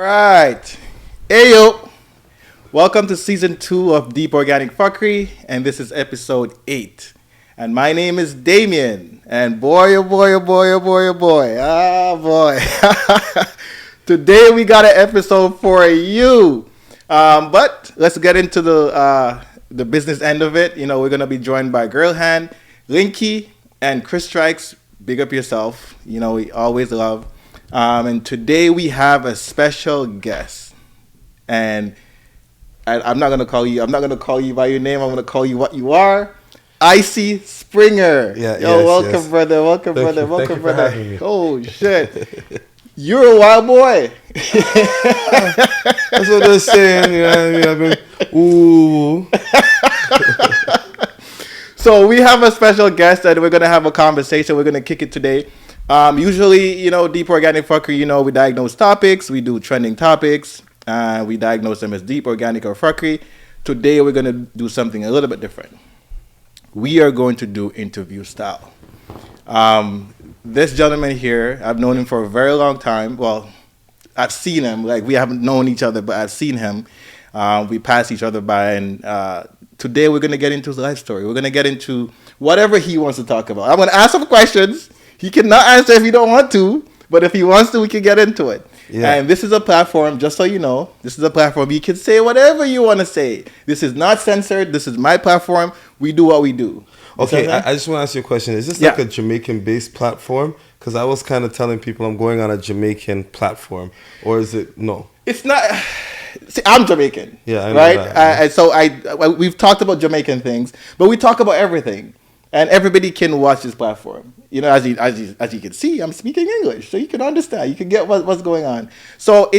right. Hey, yo. Welcome to season 2 of Deep.Organic.Phuckery, and this is episode 8. And my name is Damion. And boy, oh boy, oh boy, oh boy, oh boy. Ah, boy. Today we got an episode for you. But let's get into the business end of it. You know, we're going to be joined by Girl Hand, Linky, and Chris Strikes. Big up yourself. You know, we always love. And today we have a special guest. And I'm not gonna call you by your name. I'm gonna call you what you are. Icy Springer. Yeah, yo, welcome, brother. Welcome, brother. Welcome, brother. Oh shit. You're a wild boy. That's what they're saying. You know what I mean? Ooh. So we have a special guest and we're gonna have a conversation. We're gonna kick it today. Usually, you know, Deep Organic Phuckery, you know, we diagnose topics. We do trending topics. We diagnose them as deep, organic, or phuckery. Today, we're going to do something a little bit different. We are going to do interview style. This gentleman here, I've known him for a very long time. Well, I've seen him. Like, we haven't known each other, but I've seen him. We pass each other by. And today, we're going to get into his life story. We're going to get into whatever he wants to talk about. I'm going to ask him questions. He cannot answer if he don't want to. But if he wants to, we can get into it. Yeah. And this is a platform, just so you know, this is a platform you can say whatever you want to say. This is not censored. This is my platform. We do what we do. Okay, I just want to ask you a question. Is this like a Jamaican-based platform? Because I was kind of telling people I'm going on a Jamaican platform. Or is it, no? It's not. See, I'm Jamaican. Yeah, I know right? that. So we've talked about Jamaican things, but we talk about everything. And everybody can watch this platform. You know, as you can see, I'm speaking English, so you can understand. You can get what's going on. So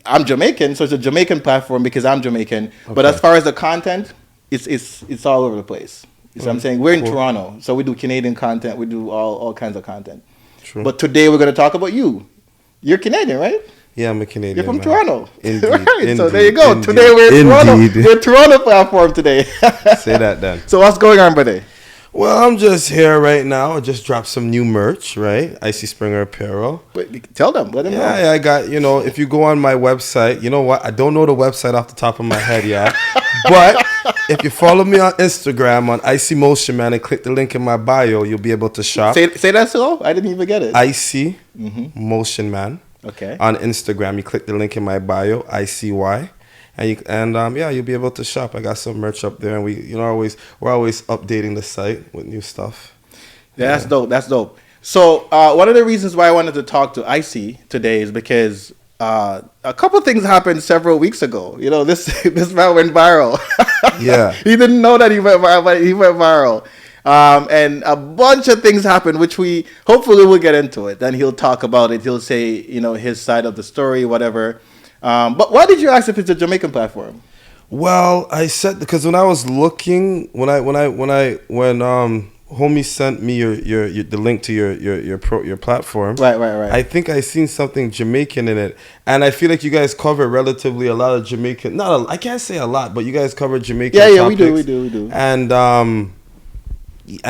I'm Jamaican, so it's a Jamaican platform because I'm Jamaican. Okay. But as far as the content, it's all over the place. You see what I'm saying? We're in Toronto, so we do Canadian content. We do all kinds of content. True. But today we're going to talk about you. You're Canadian, right? Yeah, I'm a Canadian. You're from Toronto. Indeed. Right. Indeed. So there you go. Indeed. Today we're in Toronto. We're Toronto platform today. Say that then. So what's going on, buddy? Well, I'm just here right now. I just dropped some new merch, right? Icy Springer apparel. But tell them. Let them know. Yeah, I got, you know, if you go on my website, you know what? I don't know the website off the top of my head yet. But if you follow me on Instagram on Icy Motion Man and click the link in my bio, you'll be able to shop. Say that slow. I didn't even get it. Icy Motion Man. Okay. On Instagram, you click the link in my bio, ICY. And you'll be able to shop. I got some merch up there, and we're always updating the site with new stuff. Yeah, that's dope. That's dope. So one of the reasons why I wanted to talk to Icy today is because a couple things happened several weeks ago. You know, this man went viral. Yeah, he didn't know that he went viral, but he went viral. And a bunch of things happened, which we hopefully will get into it. Then he'll talk about it. He'll say, you know, his side of the story, whatever. But why did you ask if it's a Jamaican platform? Well, I said because when I was looking, when homie sent me the link to your platform, right. I think I seen something Jamaican in it, and I feel like you guys cover relatively a lot of Jamaican. I can't say a lot, but you guys cover Jamaican. Yeah, topics. we do. And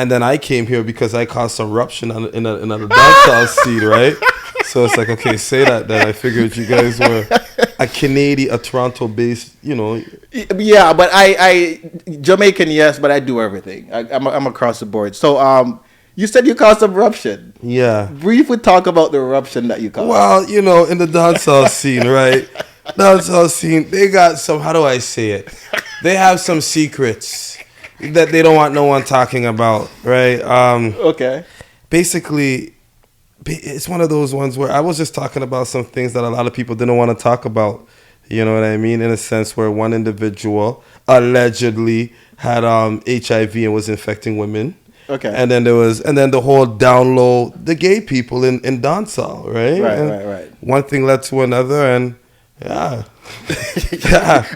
then I came here because I caused some ruption in a dancehall scene, right? So it's like, okay, say that then. I figured you guys were a Canadian, a Toronto-based, you know. Yeah, but I Jamaican, yes, but I do everything. I'm across the board. So you said you caused some eruption. Yeah. Briefly talk about the eruption that you caused. Well, you know, in the dancehall scene, right? Dancehall scene, they got some, how do I say it? They have some secrets that they don't want no one talking about, right? Okay. Basically, it's one of those ones where I was just talking about some things that a lot of people didn't want to talk about. You know what I mean? In a sense where one individual allegedly had HIV and was infecting women. Okay. And then the whole down low, the gay people in dancehall, right? Right. One thing led to another, and yeah.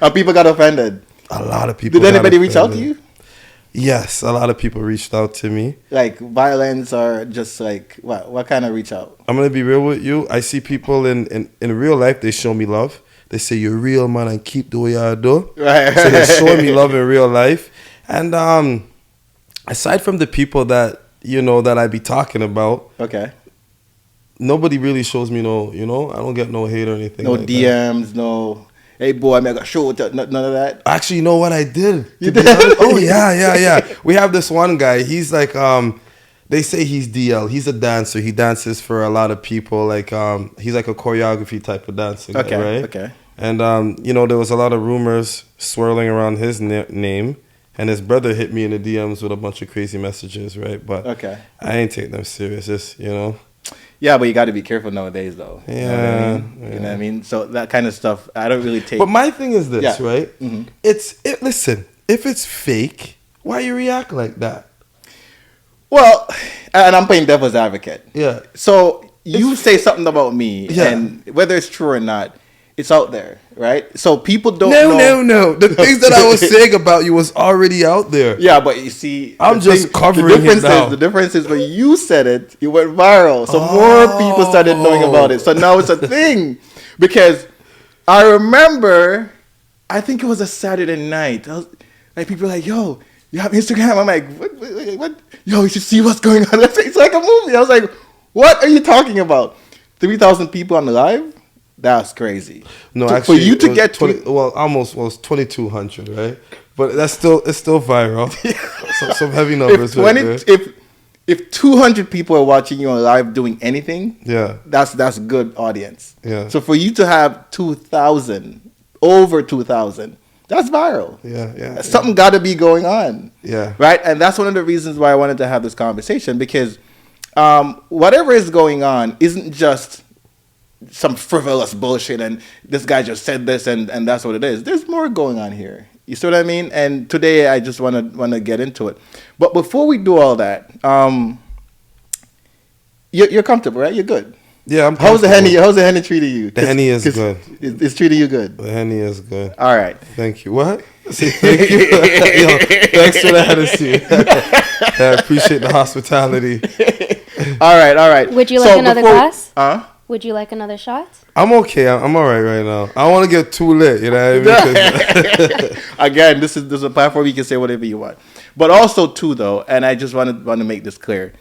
And people got offended. A lot of people. Did anybody reach out to you? Yes, a lot of people reached out to me. Like violence or just like what kind of reach out? I'm gonna be real with you. I see people in real life, they show me love. They say you're real, man, and keep the way you do. Right. So they show me love in real life. And aside from the people that you know that I be talking about, okay, nobody really shows me no, you know, I don't get no hate or anything. No like DMs, no. Hey boy, I got show none of that. Actually, you know what I did? You did? Oh yeah. We have this one guy. He's like, they say he's DL. He's a dancer. He dances for a lot of people. Like, he's like a choreography type of dancer. Okay, guy, right? okay. And you know, there was a lot of rumors swirling around his name, and his brother hit me in the DMs with a bunch of crazy messages, right? But Okay. I ain't take them serious. Just, you know. Yeah, but you got to be careful nowadays, though. Yeah, you know what I mean? yeah. You know what I mean? So that kind of stuff, I don't really take. But my thing is this, Yeah. right? Mm-hmm. Listen, if it's fake, why you react like that? Well, and I'm playing devil's advocate. Yeah. So you say something about me, Yeah. and whether it's true or not, it's out there, right? So people don't know. No. The things that I was saying about you was already out there. Yeah, but you see, I'm just covering it now. The difference is when you said it, it went viral. So more people started knowing about it. So now it's a thing. Because I remember, I think it was a Saturday night. Like people were like, yo, you have Instagram? I'm like, what? Yo, you should see what's going on. It's like a movie. I was like, what are you talking about? 3,000 people on the live? That's crazy. No, for actually, you to get 20, well, almost was 2,200, right? But it's still viral. Some heavy numbers. If 200 people are watching you on live doing anything, yeah, that's good audience. Yeah. So for you to have 2,000, over 2,000, that's viral. Yeah. Something got to be going on. Yeah. Right, and that's one of the reasons why I wanted to have this conversation, because whatever is going on isn't just some frivolous bullshit and this guy just said this and that's what it is. There's more going on here. You see what I mean? And today I just want to get into it. But before we do all that, you're comfortable, right? You're good. Yeah, I'm How's the comfortable. Henny treating you? The Henny is good. It's treating you good. The Henny is good. All right. Thank you. What? Say thank you. Yo, thanks for the Hennessy. I appreciate the hospitality. All right. Would you like another glass? Huh? Would you like another shot? I'm okay. I'm all right now. I don't want to get too lit. You know what I mean? Again, this is a platform you can say whatever you want. But also, too, though, and I just want to make this clear.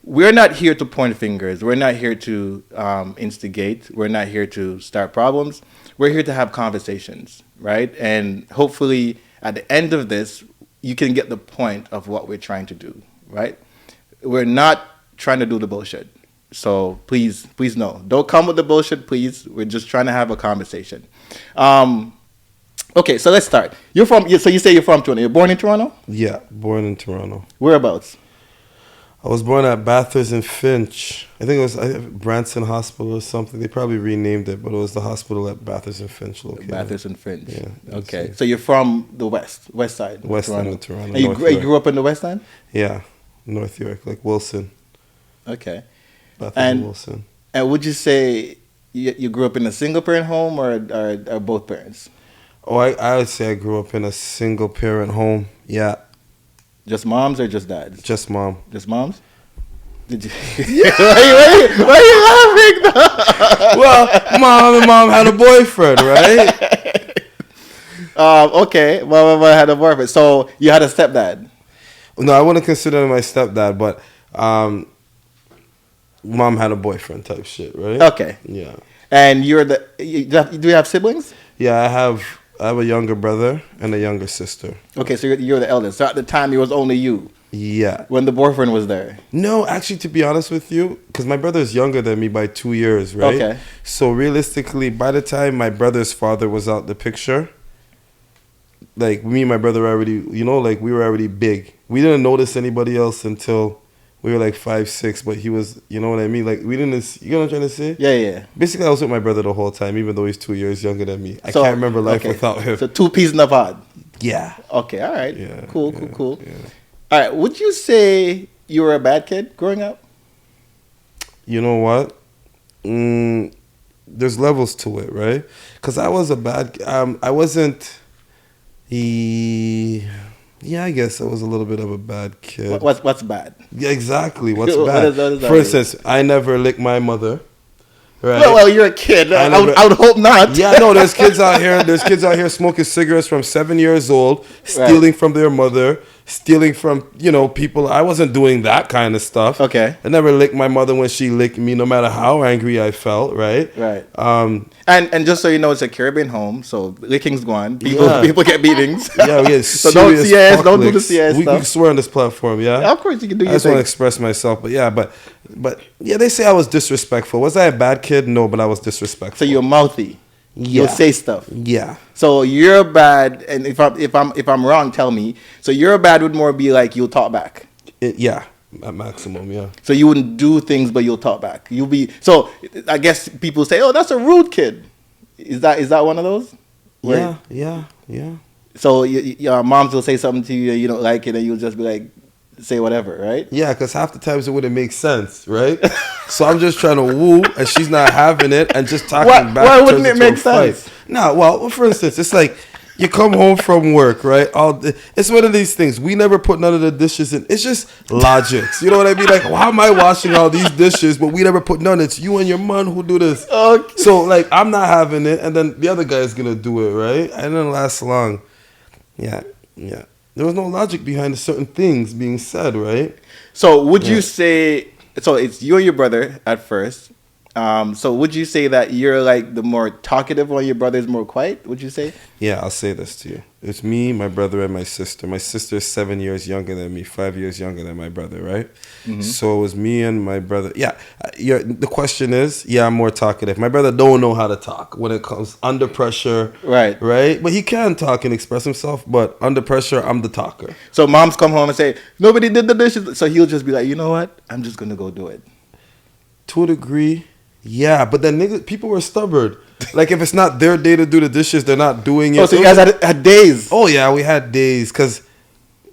We're not here to point fingers. We're not here to instigate. We're not here to start problems. We're here to have conversations, right? And hopefully, at the end of this, you can get the point of what we're trying to do, right? We're not trying to do the bullshit. So please no. Don't come with the bullshit, please. We're just trying to have a conversation. Okay, so let's start. So you say you're from Toronto. You're born in Toronto? Yeah, born in Toronto. Whereabouts? I was born at Bathurst and Finch. I think it was Branson Hospital or something. They probably renamed it, but it was the hospital at Bathurst and Finch located. Bathurst and Finch. Yeah. Okay. So you're from the west side. West end of Toronto. And you grew up in the west end? Yeah, North York, like Wilson. Okay. Bathurst And Wilson. And would you say you grew up in a single parent home or both parents? Oh, I would say I grew up in a single parent home. Yeah. Just moms or just dads? Just mom. Just moms? Did you? why are you laughing though? Well, mom had a boyfriend, right? Okay. Well, I had a boyfriend. So you had a stepdad? No, I wouldn't consider him my stepdad, but mom had a boyfriend type shit, right? Okay. Yeah. And do you have siblings? Yeah, I have a younger brother and a younger sister. Okay, so you're the eldest. So at the time, it was only you. Yeah. When the boyfriend was there. No, actually, to be honest with you, because my brother is younger than me by 2 years, right? Okay. So realistically, by the time my brother's father was out the picture, like me and my brother already, we were already big. We didn't notice anybody else until we were like 5, 6, but he was, you know what I mean? Like we didn't, you know what I'm trying to say? Yeah. Basically, I was with my brother the whole time, even though he's 2 years younger than me. I can't remember life without him. So 2 peas in a pod. Yeah. Okay, all right. Yeah. Cool. Yeah. All right, would you say you were a bad kid growing up? You know what? There's levels to it, right? Because I was a bad. I wasn't. Yeah, I guess I was a little bit of a bad kid. What's bad? Yeah, exactly. What's What bad? is that For instance, I never licked my mother. Right? Well, you're a kid. I would hope not. Yeah, no. There's kids out here. Smoking cigarettes from 7 years old, stealing from their mother. stealing from, people. I wasn't doing that kind of stuff. Okay. I never licked my mother when she licked me, no matter how angry I felt, right? Right. And just so you know, it's a Caribbean home, so licking's gone. People get beatings. Yeah, we get so don't CIS, don't do the CIS we stuff. can swear on this platform, yeah? Yeah, of course you can do I your just want to thing. express myself, but yeah, they say I was disrespectful. Was I a bad kid? No, but I was disrespectful. So you're mouthy. You'll say stuff. Yeah. So you're bad, and if I'm wrong, tell me. So you're bad would more be like you'll talk back. Yeah, at maximum, yeah. So you wouldn't do things, but you'll talk back. You'll be so. I guess people say, "Oh, that's a rude kid." Is that one of those? Yeah. So your moms will say something to you, you don't like it, and you'll just be like, say whatever, right? Yeah, because half the times it wouldn't make sense, right? So I'm just trying to woo, and she's not having it, and just talking back. Why wouldn't it make sense? No, well, for instance, it's like you come home from work, right? It's one of these things. We never put none of the dishes in. It's just logics. You know what I mean? Like, how am I washing all these dishes, but we never put none? It's you and your mom who do this. Okay. So, like, I'm not having it, and then the other guy is going to do it, right? And it didn't last long. Yeah. There was no logic behind certain things being said, right? So would you say, so it's you and your brother at first. So would you say that you're like the more talkative while your brother's more quiet? Would you say? Yeah, I'll say this to you. It's me, my brother, and my sister. My sister is 7 years younger than me, 5 years younger than my brother, right? Mm-hmm. So it was me and my brother. Yeah, the question is, I'm more talkative. My brother don't know how to talk when it comes under pressure. Right. Right? But he can talk and express himself, but under pressure, I'm the talker. So moms come home and say, nobody did the dishes. So he'll just be like, you know what? I'm just going to go do it. To a degree, yeah. But then people were stubborn. Like, if it's not their day to do the dishes, they're not doing it. Oh, so you guys had days? Oh, yeah, we had days.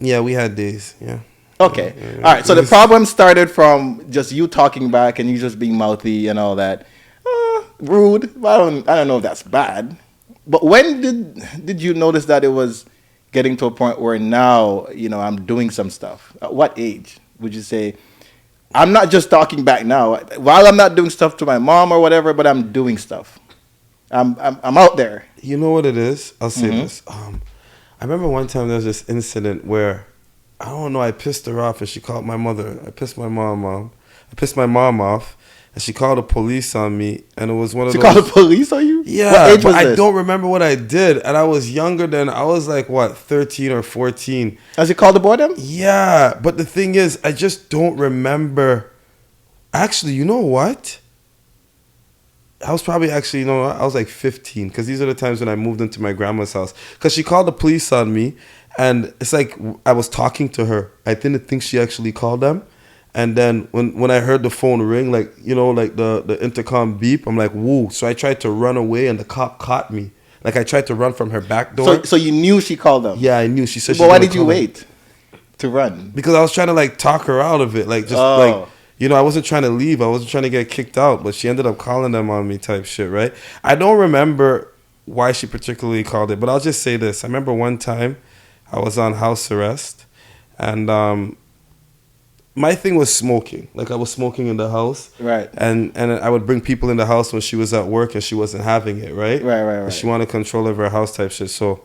We had days, yeah. Okay. All right. So the problem started from just you talking back and you just being mouthy and all that. Rude. I don't know if that's bad. But when did you notice that it was getting to a point where now, I'm doing some stuff? At what age would you say, I'm not just talking back now, while I'm not doing stuff to my mom or whatever, but I'm doing stuff. I'm out there. You know what it is? I'll say this. I remember one time there was this incident where, I don't know, I pissed her off and she called my mother. I pissed my mom off and she called the police on me, and it was one of those. She called the police on you? Yeah, what age was I this? don't remember what I did, and I was younger than, I was like, 13 or 14. Has she called the boy them? Yeah, but the thing is, I just don't remember. Actually, you know what? I was probably I was like 15, because these are the times when I moved into my grandma's house. Because she called the police on me, and it's like I was talking to her. I didn't think she actually called them. And then when I heard the phone ring, like the intercom beep, I'm like, woo. So I tried to run away, and the cop caught me. Like, I tried to run from her back door. So you knew she called them? Yeah, I knew. She said. But why did you wait to run? Because I was trying to talk her out of it, I wasn't trying to leave. I wasn't trying to get kicked out, but she ended up calling them on me type shit, right? I don't remember why she particularly called it, but I'll just say this. I remember one time I was on house arrest, and my thing was smoking. Like, I was smoking in the house. Right. And I would bring people in the house when she was at work and she wasn't having it, right? Right. She wanted control over her house type shit. So,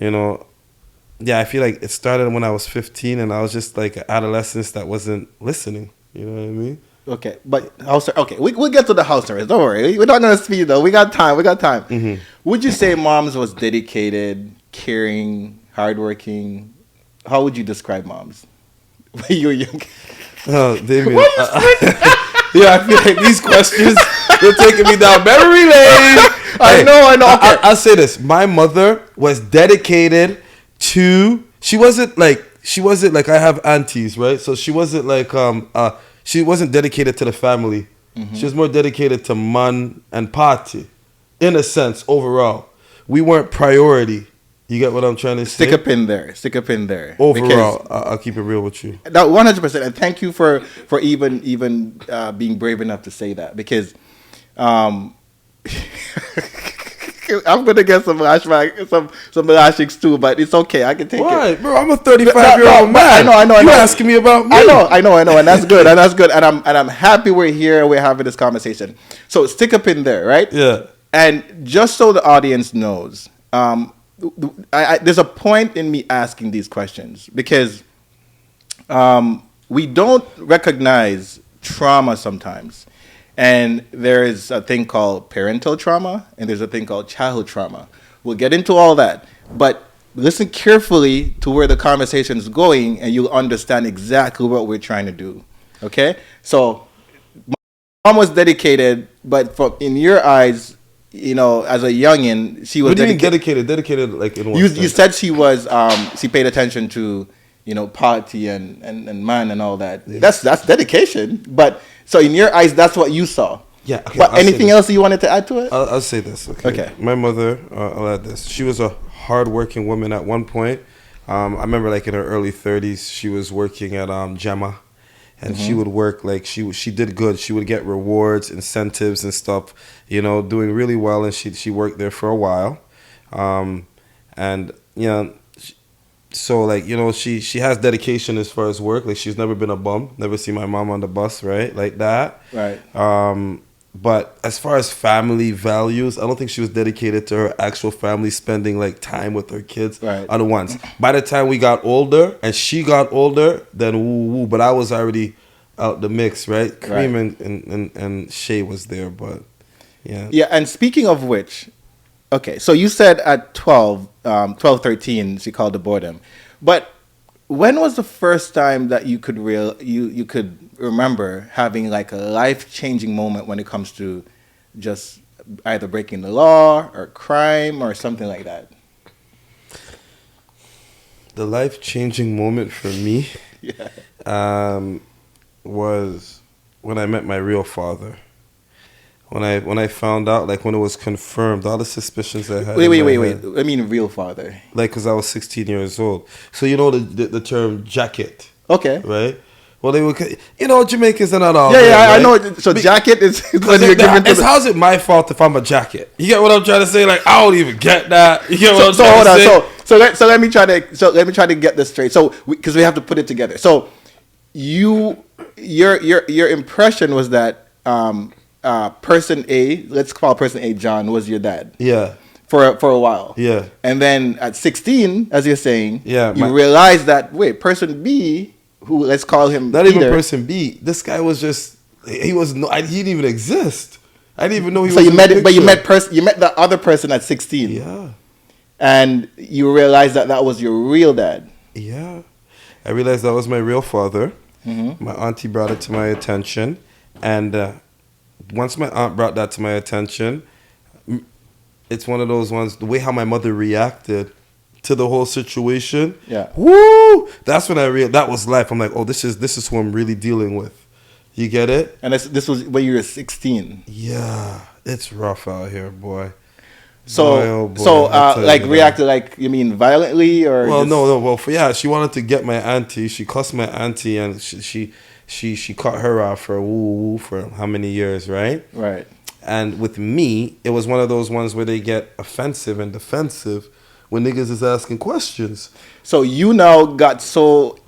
I feel like it started when I was 15, and I was just like an adolescence that wasn't listening. You know what I mean? Okay, but we'll get to the house arrest. Don't worry. We're not going to speed, though. We got time. Mm-hmm. Would you say moms was dedicated, caring, hardworking? How would you describe moms when you were young? Oh, Damion. I feel like these questions, they're taking me down memory lane. I know. Okay. I'll say this. My mother was dedicated to, she wasn't like I have aunties, right? So she wasn't like, she wasn't dedicated to the family. Mm-hmm. She was more dedicated to man and party, in a sense, overall. We weren't priority. You get what I'm trying to say? Stick a pin there. Overall, I'll keep it real with you. That 100%. And thank you for even being brave enough to say that, because I'm gonna get some lashings too, but it's okay. I can take it. Why, bro? I'm a 35-year-old man. I know. You asking me about me? I know, and that's good. And I'm happy we're here and we're having this conversation. So stick a pin there, right? Yeah. And just so the audience knows, there's a point in me asking these questions because we don't recognize trauma sometimes. And there is a thing called parental trauma, and there's a thing called childhood trauma. We'll get into all that. But listen carefully to where the conversation is going, and you'll understand exactly what we're trying to do. Okay? So, my mom was dedicated, but in your eyes, you know, as a youngin, she was What do you mean dedicated? Dedicated, like, in what you sense? said she was, she paid attention to, you know, party and man and all that. That's dedication. But, so in your eyes, that's what you saw. Yeah. Okay, But I'll say anything this. else you wanted to add to it? I'll say this. Okay. My mother, I'll add this. She was a hardworking woman at one point. I remember, like, in her early 30s, she was working at Gemma. And she would work, like, she did good. She would get rewards, incentives and stuff, you know, doing really well. And she worked there for a while. And, you know, so, like, you know, she has dedication as far as work. Like, she's never been a bum. Never seen my mom on the bus, right? Like that. Right. But as far as family values, I don't think she was dedicated to her actual family, spending, like, time with her kids at once. By the time we got older and she got older, then woo. But I was already out the mix, right? Cream and Shay was there, but yeah. Yeah, and speaking of which, okay, so you said at 12, 13, she called the boredom. But when was the first time that you could you could remember having like a life-changing moment when it comes to just either breaking the law or crime or something like that? The life-changing moment for me was when I met my real father. When I found out, like, when it was confirmed, all the suspicions I had. Wait. I mean, real father. Like, because I was 16 years old. So, you know the term jacket. Okay. Right? Well, they would, you know, Jamaicans are not all. Yeah, there, I right? know. So, jacket is when you're giving to how's it my fault if I'm a jacket? You get what I'm trying to say? Like, I don't even get that. You get what I'm so trying hold to on. say? So let me try to get this straight. So, because we have to put it together. So, your impression was that person A, let's call person A John, was your dad. Yeah. For a while. Yeah. And then at 16, as you're saying, Yeah, you realize that, wait, person B, who, let's call him not Peter. even person B. This guy was just, he didn't even exist. I didn't even know he was. So you in met the it, but you picture. met the other person at 16. Yeah. And you realized that was your real dad. Yeah. I realized that was my real father. Mm-hmm. My auntie brought it to my attention. And once my aunt brought that to my attention, it's one of those ones, the way how my mother reacted to the whole situation. Yeah. Woo! That's when I realized that was life. I'm like, oh, this is who I'm really dealing with. You get it? And this was when you were 16. Yeah. It's rough out here, boy. So, Boy, oh boy, like reacted like, you mean violently or? Well, just... no. Well, she wanted to get my auntie. She cussed my auntie, and she cut her off for woo for how many years, right? Right. And with me, it was one of those ones where they get offensive and defensive when niggas is asking questions. So you now got so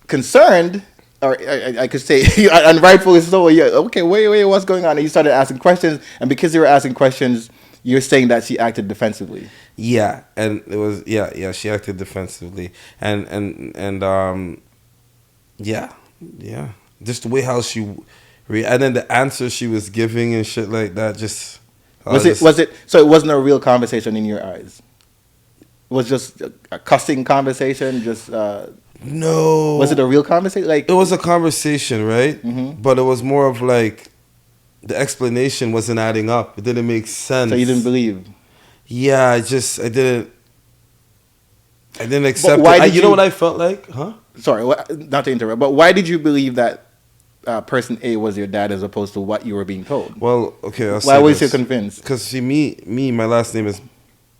concerned, or I could say, and rightfully so. Yeah. Okay. Wait. What's going on? And you started asking questions, and because you were asking questions, you're saying that she acted defensively. Yeah, and it was she acted defensively, and yeah, just the way how she, and then the answers she was giving and shit like that. Just was it? So it wasn't a real conversation in your eyes. It was just a cussing conversation. Just no. Was it a real conversation? Like it was a conversation, right? Mm-hmm. But it was more of like the explanation wasn't adding up. It didn't make sense. So you didn't believe? Yeah, I didn't accept But why it. did You know what I felt like? Huh? Sorry, not to interrupt, but why did you believe that person A was your dad as opposed to what you were being told? Well, okay. Why was you convinced? Because see, me, my last name is,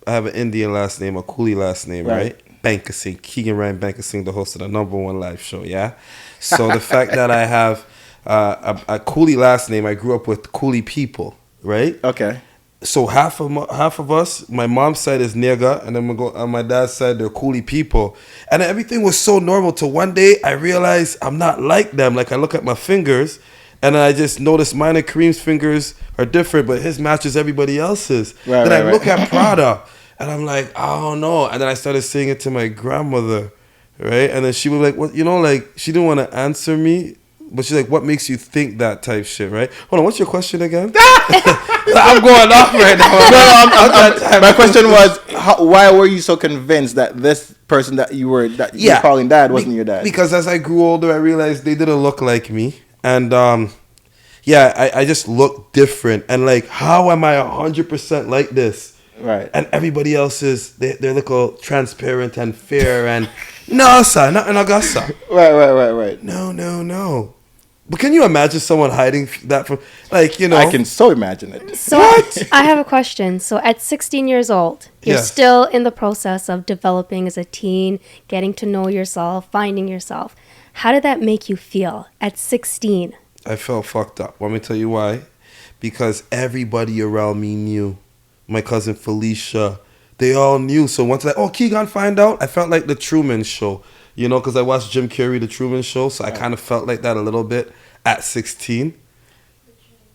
I have an Indian last name, a Coolie last name, right? Banker Singh, Keegan Ryan Banker Singh, the host of the #1 live show, yeah? So the fact that I have a Coolie last name, I grew up with Coolie people, right? Okay. So half of us, my mom's side is nigga, and then we go on my dad's side, they're Coolie people. And everything was so normal till one day I realized I'm not like them. Like I look at my fingers, and I just notice mine and Kareem's fingers are different, but his matches everybody else's. Then I look at Prada, And I'm like, I don't know. And then I started saying it to my grandmother, right? And then she was like, what, like, she didn't want to answer me. But she's like, what makes you think that type shit, right? Hold on, what's your question again? I'm going off right now. My question was, why were you so convinced that this person that you were calling dad wasn't your dad? Because as I grew older, I realized they didn't look like me. And I just look different. And like, how am I 100% like this? Right. And everybody else is, they're like all transparent and fair and, no, sir, not in Augusta. Right. No. But can you imagine someone hiding that from, like, I can so imagine it. So I have a question. So at 16 years old, you're Yes. still in the process of developing as a teen, getting to know yourself, finding yourself. How did that make you feel at 16? I felt fucked up. Want me to tell you why? Because everybody around me knew. My cousin Felicia, they all knew. So once Keegan find out, I felt like the Truman Show. Because I watched Jim Carrey, The Truman Show. So I kind of felt like that a little bit at 16.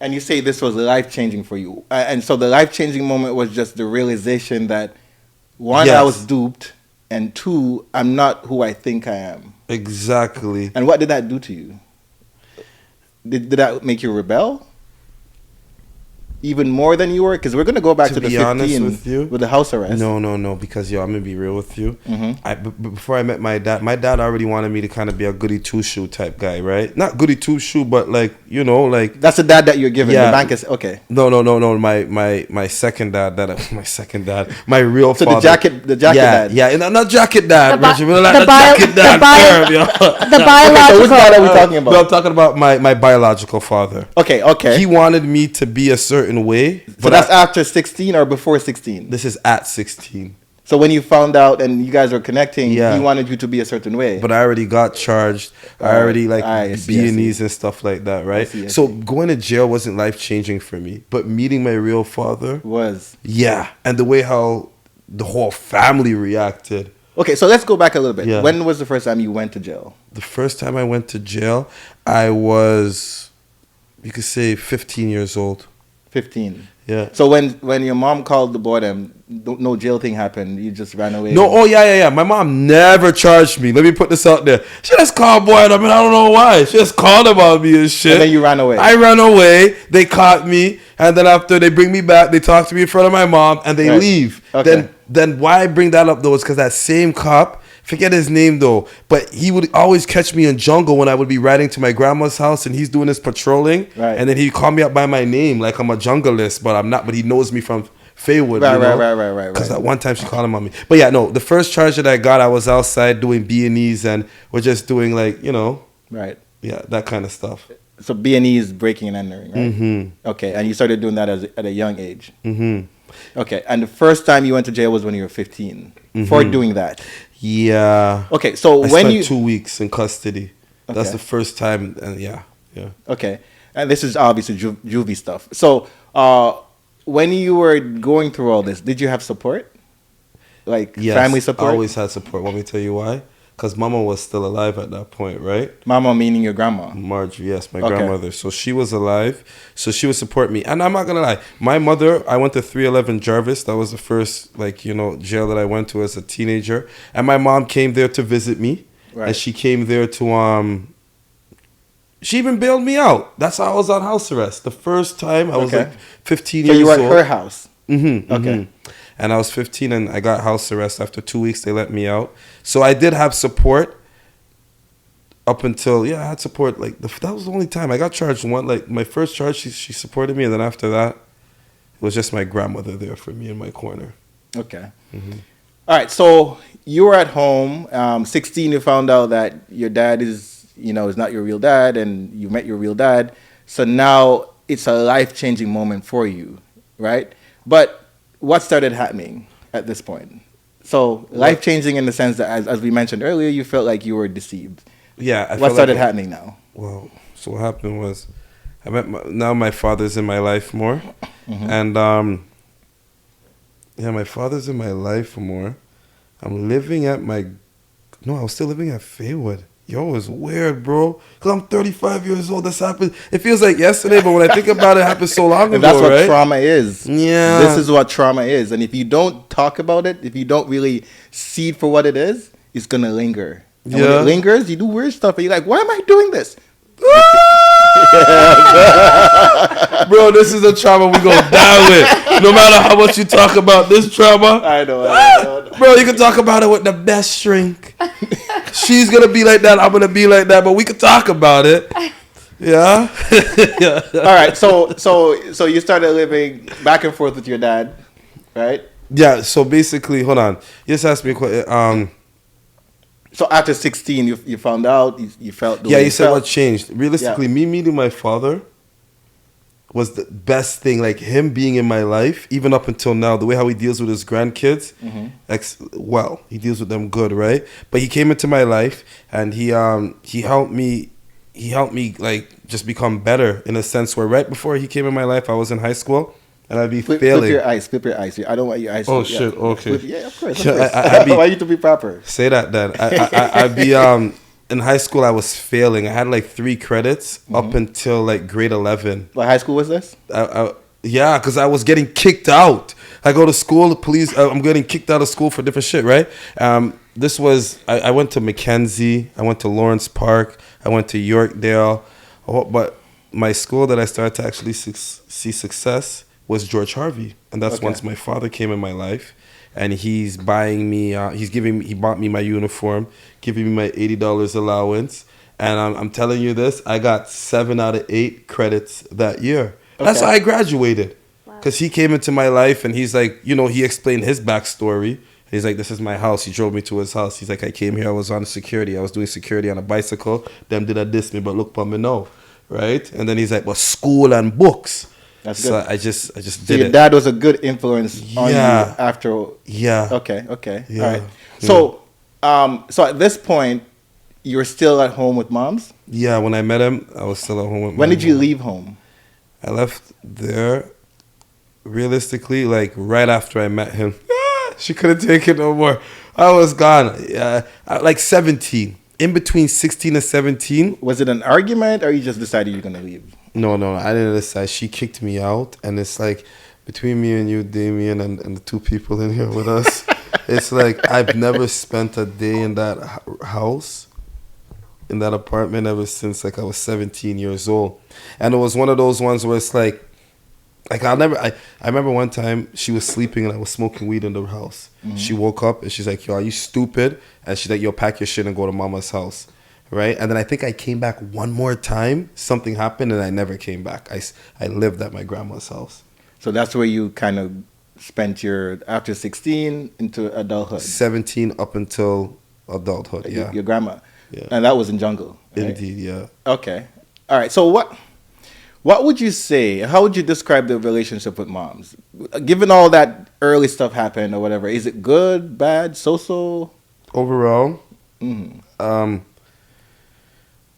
And you say this was life-changing for you. And so the life-changing moment was just the realization that, one, Yes. I was duped, and two, I'm not who I think I am. Exactly. And what did that do to you? Did that make you rebel? Even more than you were? Because we're going to go back to the 15 with the house arrest. No, because, I'm going to be real with you. Mm-hmm. Before I met my dad already wanted me to kind of be a goody two-shoe type guy, right? Not goody two-shoe, but like, like... That's the dad that you're giving. Yeah. The bank is... Okay. No. My second dad, my real so father. the jacket dad. Yeah, not jacket dad. The So biological. which dad are we talking about? No, I'm talking about my biological father. Okay. He wanted me to be a certain way. So that's after 16 or before 16? This is at 16. So when you found out and you guys were connecting, Yeah. he wanted you to be a certain way. But I already got charged. I already I see. B&Es and stuff like that, right? I see. So going to jail wasn't life-changing for me. But meeting my real father, Was. yeah. And the way how the whole family reacted. Okay, so let's go back a little bit. Yeah. When was the first time you went to jail? The first time I went to jail, I was, you could say, 15 years old. 15. Yeah. So when your mom called the boy, no jail thing happened. You just ran away. No, yeah. My mom never charged me. Let me put this out there. She just called Boyd up, and I don't know why. She just called about me and shit. And then you ran away. I ran away. They caught me, and then after they bring me back, they talk to me in front of my mom, and they Right. leave. Okay. Then why I bring that up though is because that same cop, forget his name though, but he would always catch me in jungle when I would be riding to my grandma's house and he's doing his patrolling, Right. and then he'd call me up by my name like I'm a junglist, but I'm not. But he knows me from Faywood, Right. Because that one time she called him on me. But yeah, no, the first charge that I got, I was outside doing B&Es and we're just doing like, Right. yeah, that kind of stuff. So B&E is breaking and entering, right? Mm-hmm. Okay, and you started doing that at a young age. Mm-hmm. Okay, and the first time you went to jail was when you were 15 for doing that. Yeah. Okay, so I when spent you 2 weeks in custody. That's Okay. the first time, and yeah. Okay, and this is obviously juvie stuff. So when you were going through all this, did you have support? Like Yes, family support? I always had support. Want me to tell you why? Because Mama was still alive at that point, right? Mama meaning your grandma. Marjorie, yes, my Okay. grandmother. So she was alive. So she would support me. And I'm not going to lie. My mother, I went to 311 Jarvis. That was the first, jail that I went to as a teenager. And my mom came there to visit me. Right. And she came there to, she even bailed me out. That's how I was on house arrest. The first time I was Okay. 15 So years you were old. at her house. Mm-hmm, Okay. And I was 15 and I got house arrest. After 2 weeks, they let me out. So I did have support up until, I had support. That was the only time. I got charged my first charge, she supported me. And then after that, it was just my grandmother there for me in my corner. Okay. All right, so you were at home. 16, you found out that your dad is not your real dad, and you met your real dad. So now it's a life-changing moment for you, right? But what started happening at this point? So life-changing in the sense that, as we mentioned earlier, you felt like you were deceived. Yeah. What started happening now? Well, so what happened was, now my father's in my life more. And, my father's in my life more. I was still living at Faywood. yo, it's weird, bro. Because I'm 35 years old. This happened. It feels like yesterday, but when I think about it, it happened so long ago, And that's what right? trauma is. Yeah. This is what trauma is. And if you don't talk about it, if you don't really see it for what it is, it's going to linger. And when Yeah. it lingers, you do weird stuff. And you're like, why am I doing this? Bro, this is a trauma we gonna die with. No matter how much you talk about this trauma, I know. bro, you can talk about it with the best shrink. She's gonna be like that. I'm gonna be like that. But we can talk about it. Yeah. Yeah. All right. So you started living back and forth with your dad, right? Yeah. So basically, hold on. You just asked me a question. So after 16, you found out, you felt the Yeah, way you said felt. what changed. Realistically, Yeah. me meeting my father was the best thing. Like him being in my life, even up until now, the way how he deals with his grandkids, well, he deals with them good, right? But he came into my life and he helped me. He helped me like just become better in a sense where right before he came in my life, I was in high school and I'd be Flip failing. your ice. I don't want your ice. Oh, yeah. shit, okay. Yeah, of course. Yeah, Of course. I'd be- Why you to be proper? Say that then. I'd be in high school. I was failing. I had like 3 credits up until like grade 11. What high school was this? Yeah, because I was getting kicked out. I go to school, the police. I'm getting kicked out of school for different shit, right? This was I went to Mackenzie. I went to Lawrence Park. I went to Yorkdale. But my school that I started to actually see success was George Harvey, and that's Okay. once my father came in my life, and he's buying me. He bought me my uniform, giving me my $80 allowance, and I'm telling you this, I got 7 out of 8 credits that year. That's Okay. how I graduated, Wow. because he came into my life, and he's like, he explained his backstory. He's like, this is my house. He drove me to his house. He's like, I came here. I was on security. I was doing security on a bicycle. Them did a diss me, but look for me now, right? And then he's like, well, school and books. That's So good. I just So did your it. dad was a good influence on you Yeah. after. Yeah. Okay. Yeah. All right. So, so at this point, you were still at home with moms. Yeah, when I met him, I was still at home with When my did you mom. leave home? I left there, realistically, like right after I met him. She couldn't take it no more. I was gone. Yeah, like 17. In between 16 and 17. Was it an argument, or you just decided you're gonna leave? No, I didn't decide. She kicked me out. And it's like, between me and you, Damion, and the 2 people in here with us, it's like I've never spent a day in that house, in that apartment, ever since like I was 17 years old. And it was one of those ones where it's like I remember one time she was sleeping and I was smoking weed in the house. She woke up and she's like, yo, are you stupid? And she's like, yo, pack your shit and go to mama's house. Right? And then I think I came back one more time. Something happened and I never came back. I lived at my grandma's house. So that's where you kind of spent your after 16 into adulthood. 17 up until adulthood, yeah. Your grandma. Yeah. And that was in jungle. Right? Indeed, yeah. Okay. All right. So what would you say? How would you describe the relationship with moms? Given all that early stuff happened or whatever, is it good, bad, so-so? Overall, Mm-hmm.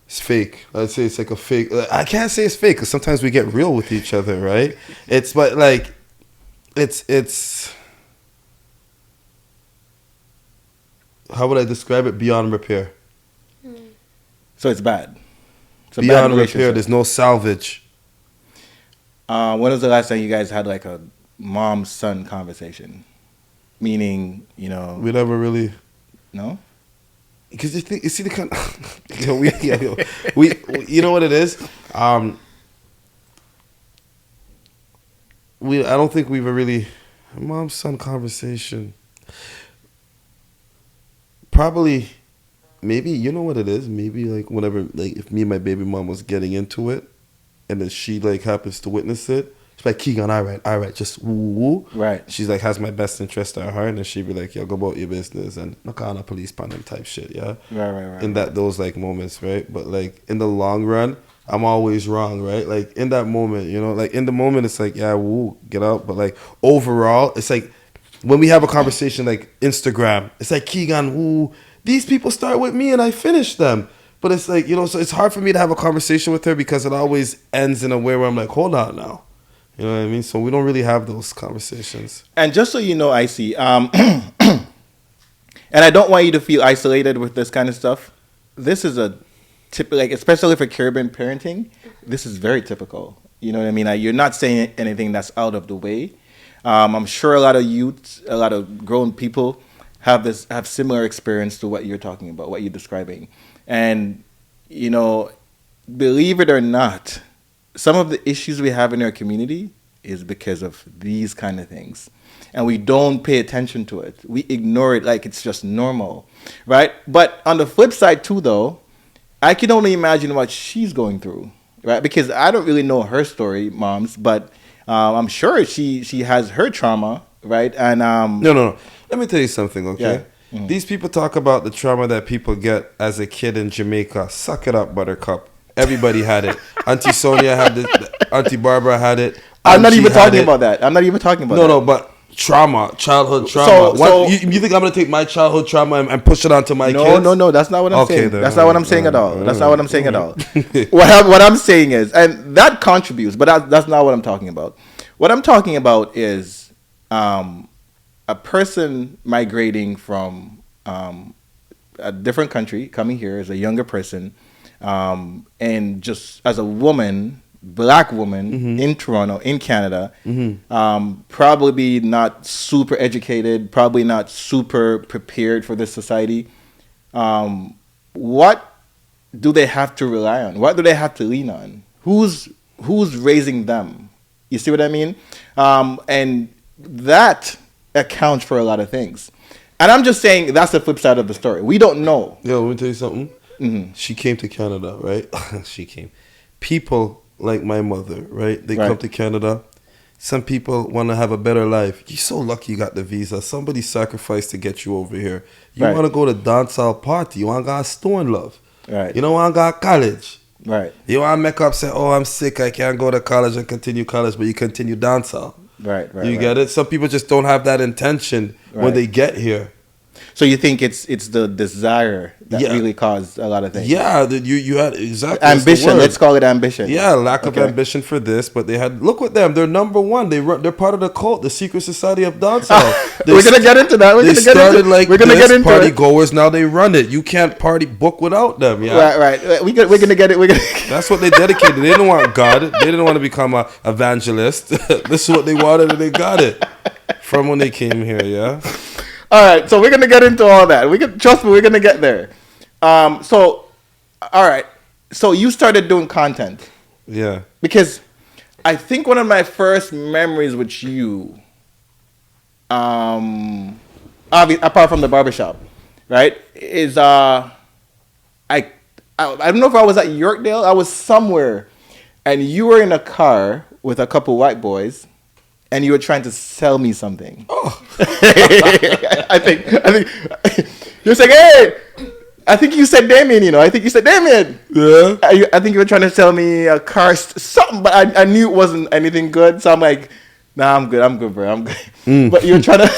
it's fake. I'd say it's like a fake. I can't say it's fake because sometimes we get real with each other, right? It's how would I describe it? Beyond repair. So it's bad. It's a bad Beyond repair. relationship. There's no salvage. When was the last time you guys had like a mom-son conversation? Meaning, We never really. no? Because you see the kind. We you know what it is. I don't think we've really mom son conversation. Probably, maybe you know what it is. Maybe like whenever like if me and my baby mom was getting into it, and then she like happens to witness it. She's like, Keegan, all right, just woo woo. Right. She's like, has my best interest at heart, and she'd be like, yo, go about your business and knock on a police panel type shit, yeah. Right. In those like moments, right? But like in the long run, I'm always wrong, right? Like in that moment, like in the moment, it's like, yeah, woo, get out. But like overall, it's like when we have a conversation like Instagram, it's like, Keegan, woo, these people start with me and I finish them. But it's like, so it's hard for me to have a conversation with her because it always ends in a way where I'm like, hold on now. You know what I mean? So we don't really have those conversations. And just so you know, Icy, and I don't want you to feel isolated with this kind of stuff. this is a like especially for Caribbean parenting, this is very typical. You know what I mean? Like, you're not saying anything that's out of the way. I'm sure a lot of youths, a lot of grown people have similar experience to what you're talking about, what you're describing, and you know, believe it or not, some of the issues we have in our community is because of these kind of things, and we don't pay attention to it. We ignore it like it's just normal, right? But on the flip side too, though, I can only imagine what she's going through, right? Because I don't really know her story, moms, but I'm sure she has her trauma, right? And No. Let me tell you something, okay? Yeah. These people talk about the trauma that people get as a kid in Jamaica. Suck it up, Buttercup. Everybody had it. Auntie Sonia had it. Auntie Barbara had it. I'm not Auntie even had talking it. about that. I'm not even talking about that. No, but trauma, childhood trauma. So- You think I'm gonna take my childhood trauma and push it onto my No, kids? no, that's not what I'm Okay, saying. then, That's not what I'm saying at all. alright, That's not what I'm saying at all. alright. What I'm saying is, and that contributes, but that's not what I'm talking about. What I'm talking about is a person migrating from a different country, coming here as a younger person, and just as a woman, black woman in Toronto, in Canada, probably not super educated, probably not super prepared for this society. What do they have to rely on? What do they have to lean on? Who's raising them? You see what I mean? And that accounts for a lot of things. And I'm just saying that's the flip side of the story. We don't know. Yo, let me tell you something. Mm-hmm. She came to Canada, right? She came. People like my mother, right? They come Right. to Canada. Some people want to have a better life. You're so lucky you got the visa. Somebody sacrificed to get you over here. You Right. want to go to dancehall party. You want to go stone love. Right. You don't want to go to college. Right. You want to make up, say, oh, I'm sick. I can't go to college and continue college, but you continue dancehall. Right. You get it? Some people just don't have that intention when Right. they get here. So you think it's the desire that Yeah. really caused a lot of things? Yeah, you had exactly that's the Ambition. word. Let's call it ambition. Yeah, lack of Okay. ambition for this, but they had look with them. They're number one. They're part of the cult, the secret society of dancehall. We're gonna get into that. They started like we're gonna this, get into party it. goers. Now they run it. You can't party book without them. Yeah, Right. We're gonna get it. We're gonna. that's what they dedicated. They didn't want God. They didn't want to become a evangelist. This is what they wanted, and they got it from when they came here. Yeah. All right, so we're gonna get into all that. Trust me, we're gonna get there. So, all right. So you started doing content Yeah. because I think one of my first memories with you, apart from the barbershop, right, is I don't know if I was at Yorkdale. I was somewhere, and you were in a car with a couple white boys. And you were trying to sell me something. Oh. I think you're saying, hey, I think you said Damion, I think you said Damion. Yeah. I think you were trying to sell me a car, something, but I knew it wasn't anything good. So I'm like, nah, I'm good, bro, I'm good. But you were trying to.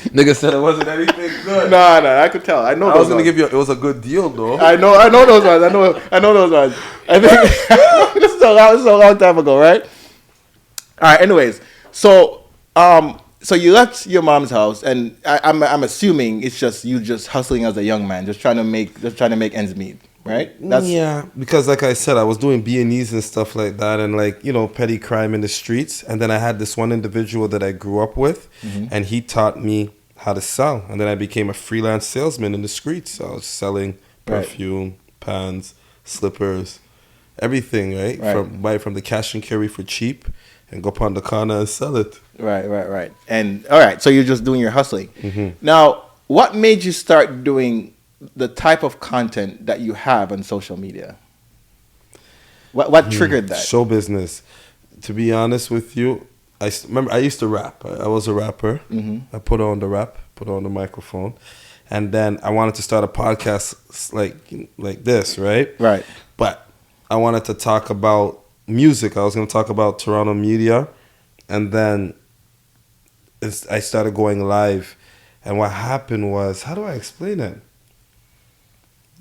Nigga said it wasn't anything good. Nah, I could tell. I know. I was gonna give you. It was a good deal though. I know those ones. I know those ones. I think this is a long time ago, right? All right. Anyways, so you left your mom's house, and I'm assuming it's just you just hustling as a young man, just trying to make ends meet, right? Yeah, because like I said, I was doing B&Es and stuff like that, and like petty crime in the streets. And then I had this one individual that I grew up with, and he taught me how to sell. And then I became a freelance salesman in the streets. I was selling perfume, pans, slippers, everything, right? Right. From the cash and carry for cheap and go up on the corner and sell it. Right. And all right, so you're just doing your hustling. Now, what made you start doing the type of content that you have on social media? What triggered that? Show business. To be honest with you, I remember I used to rap. I was a rapper. I put on the rap, put on the microphone, and then I wanted to start a podcast like this, right? Right. But I wanted to talk about music. I was going to talk about Toronto media, and then I started going live. And what happened was, how do I explain it?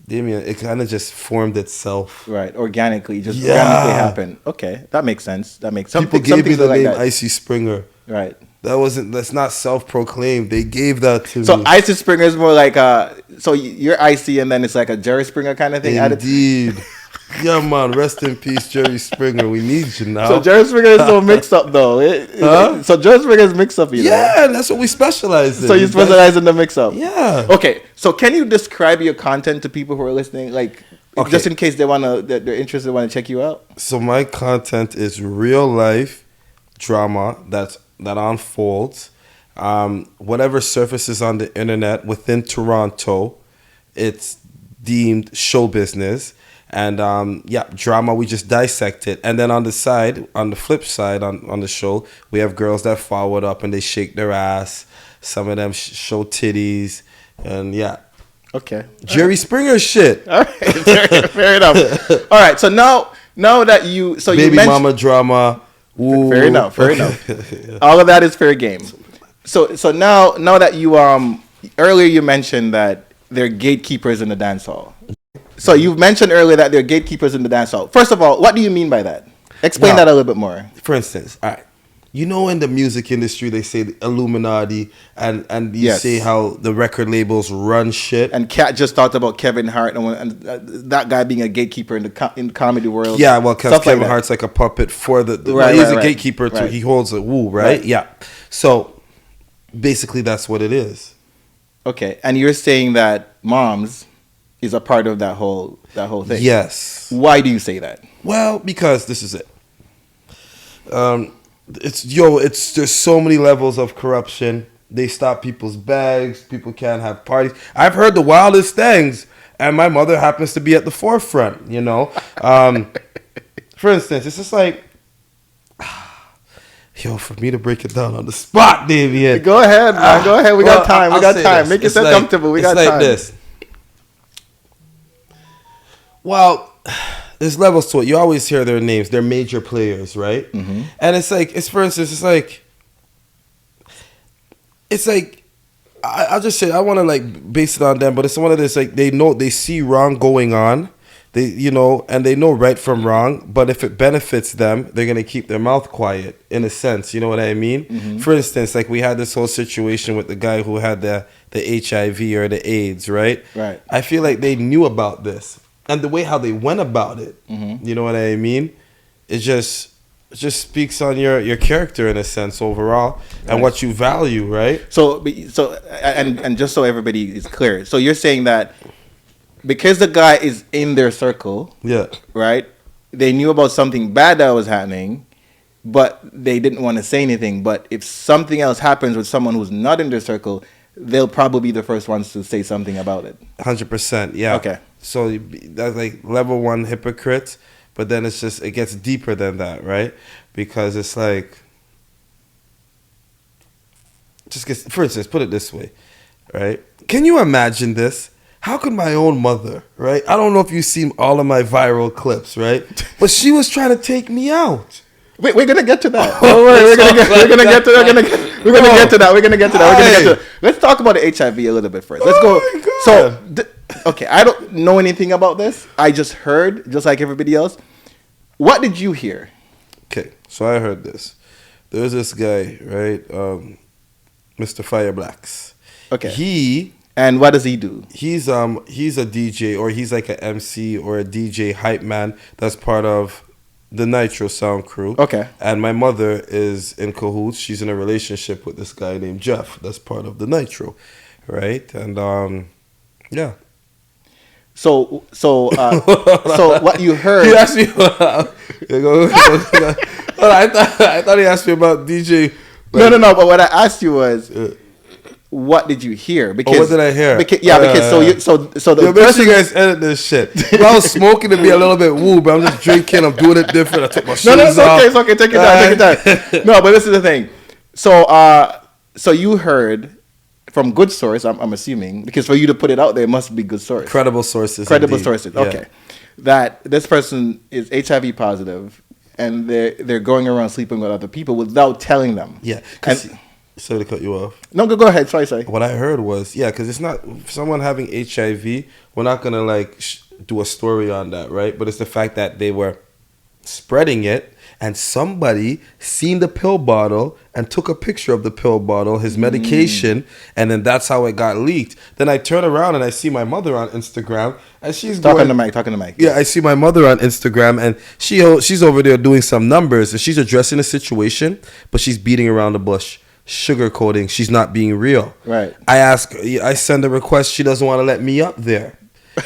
Damion, it kind of just formed itself. Right, organically happened. Okay, that makes sense. People gave me the name Icy Springer. Right. That's not self-proclaimed. They gave that to So me. Icy Springer is more like so you're Icy and then it's like a Jerry Springer kind of thing. Indeed. Yeah, man. Rest in peace, Jerry Springer. We need you now. So Jerry Springer is so mixed up though. Huh? So Jerry Springer is mixed up, you know? Yeah, that's what we specialize in. So you specialize in the mix up. Yeah. Okay. So can you describe your content to people who are listening, like Okay. just in case they're interested, want to check you out? So my content is real life drama that unfolds. Whatever surfaces on the internet within Toronto, it's deemed show business. And drama, we just dissect it. And then on the flip side, on the show, we have girls that forward up and they shake their ass. Some of them show titties. And yeah. Okay. Jerry Springer shit. All right. Fair enough. All right. So now that you Baby mama drama. Ooh. Fair enough. Yeah. All of that is fair game. So now that you earlier you mentioned that they're gatekeepers in the dance hall. So you've mentioned earlier that they're gatekeepers in the dance hall. First of all, what do you mean by that? Explain that a little bit more. For instance, all right. You know, in the music industry, they say the Illuminati, and you say how the record labels run shit. And Kat just talked about Kevin Hart and that guy being a gatekeeper in the comedy world. Yeah, well, because Kevin Hart's like a puppet for he's a gatekeeper too. He holds a woo, right? Yeah. So basically, that's what it is. Okay, and you're saying that moms is a part of that whole thing. Yes. Why do you say that? Well, because this is it. There's so many levels of corruption. They stop people's bags. People can't have parties. I've heard the wildest things, and my mother happens to be at the forefront, you know. For instance, it's just like, for me to break it down on the spot, Damion. Go ahead, man. Go ahead. We got time. We got time. Make yourself comfortable. We got time. It's like this. Well, there's levels to it. You always hear their names. They're major players, right? Mm-hmm. And for instance, I'll just say, I want to like base it on them, but it's one of this, like, they see wrong going on. And they know right from wrong, but if it benefits them, they're going to keep their mouth quiet, in a sense. You know what I mean? Mm-hmm. For instance, like we had this whole situation with the guy who had the HIV or the AIDS, right? Right. I feel like they knew about this. And the way how they went about it, you know what I mean? It just speaks on your character, in a sense, overall, and what you value, right? So and just so everybody is clear, so you're saying that because the guy is in their circle, right? They knew about something bad that was happening, but they didn't want to say anything. But if something else happens with someone who's not in their circle, they'll probably be the first ones to say something about it. 100%, yeah. Okay. So that's like level 1 hypocrite, but then it gets deeper than that, right? Because it's like, for instance, put it this way, right? Can you imagine this? How could my own mother, right? I don't know if you've seen all of my viral clips, right? But she was trying to take me out. Wait, we're gonna get to that. Don't worry, we're gonna get to that. Let's talk about the HIV a little bit first. Let's go. So, okay, I don't know anything about this. I just heard, just like everybody else. What did you hear? Okay, so I heard this. There's this guy, right? Mr. Fireblacks. Okay. And what does he do? He's a DJ, or he's like an MC or a DJ hype man that's part of the Nitro sound crew. Okay. And my mother is in cahoots. She's in a relationship with this guy named Jeff that's part of the Nitro, right? And yeah. So what you heard? He asked me. I thought he asked me about DJ. No. But what I asked you was, what did you hear? Because what did I hear? So the person, you guys edit this shit. I was smoking to be a little bit woo, but I'm just drinking. I'm doing it different. I took my shoes off. It's okay. Take your time. No, but this is the thing. So you heard from good source, I'm assuming, because for you to put it out there, it must be good source. Credible sources. Okay. That this person is HIV positive, and they're going around sleeping with other people without telling them. Yeah. Sorry to cut you off. No, go ahead. Sorry. What I heard was, because it's not someone having HIV. We're not gonna do a story on that, right? But it's the fact that they were spreading it, and somebody seen the pill bottle and took a picture of the pill bottle, his medication, and then that's how it got leaked. Then I turn around and I see my mother on Instagram, and she's Talking to Mike. Yeah, I see my mother on Instagram, and she's over there doing some numbers, and she's addressing the situation, but she's beating around the bush, sugarcoating. She's not being real. Right. I send a request. She doesn't want to let me up there.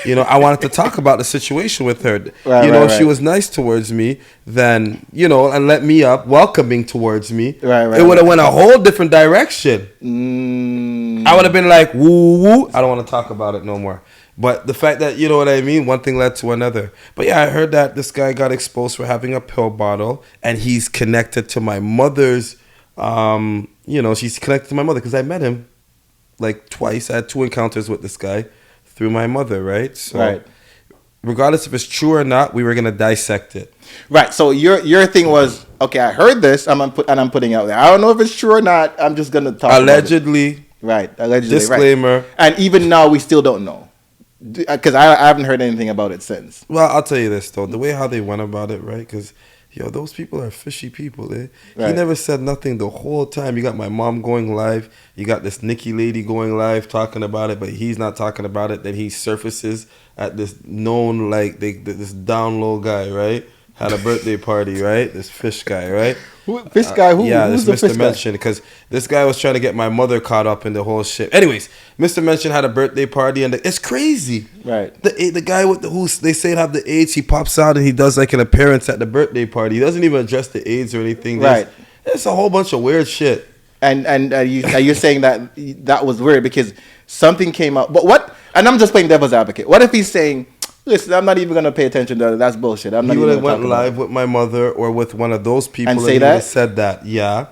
I wanted to talk about the situation with her. If she was nice towards me, then, and let me up, welcoming towards me, it would have went a whole different direction. I would have been like, woo, woo. I don't want to talk about it no more. But the fact that, what I mean, one thing led to another. But yeah, I heard that this guy got exposed for having a pill bottle, and he's connected to my mother's, she's connected to my mother because I met him like twice. I had 2 encounters with this guy through my mother, right? So regardless if it's true or not, we were going to dissect it. Right. So your thing was, okay, I heard this, and I'm putting it out there. I don't know if it's true or not. I'm just going to talk allegedly. About it. Right. Allegedly. Disclaimer. Right. And even now, we still don't know. Because I haven't heard anything about it since. Well, I'll tell you this, though. The way how they went about it, right? Because, those people are fishy people, eh? Right. He never said nothing the whole time. You got my mom going live. You got this Nikki lady going live talking about it, but he's not talking about it. Then he surfaces at this known, this down low guy, right? Had a birthday party, right? This fish guy, right? Fish guy? Who's this Mr. Mention, because this guy was trying to get my mother caught up in the whole shit. Anyways, Mr. Mention had a birthday party, and it's crazy. Right. The guy with who they say have the AIDS, he pops out and he does like an appearance at the birthday party. He doesn't even address the AIDS or anything. Right. It's a whole bunch of weird shit. And you're saying that was weird because something came out. But what? And I'm just playing devil's advocate. What if he's saying, listen, I'm not even going to pay attention to that. That's bullshit. I'm not he even would have went live with my mother or with one of those people and say that? Said that. Yeah.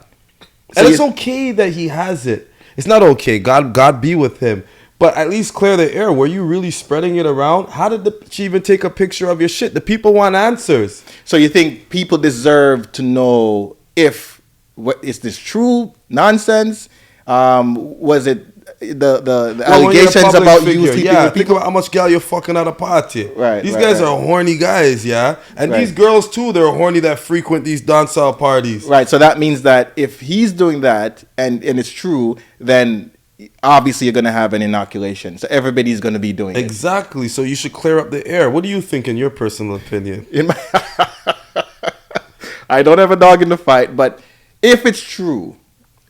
So and it's okay that he has it. It's not okay. God be with him. But at least clear the air. Were you really spreading it around? How did she even take a picture of your shit? The people want answers. So you think people deserve to know is this true nonsense? Was it the allegations about you sleeping with think people? about how much gal you're fucking at a party. Right. These guys are horny guys, yeah? And these girls too, they're horny that frequent these dancehall parties. Right. So that means that if he's doing that and it's true, then obviously you're going to have an inoculation. So everybody's going to be doing it. Exactly. So you should clear up the air. What do you think in your personal opinion? I don't have a dog in the fight, but if it's true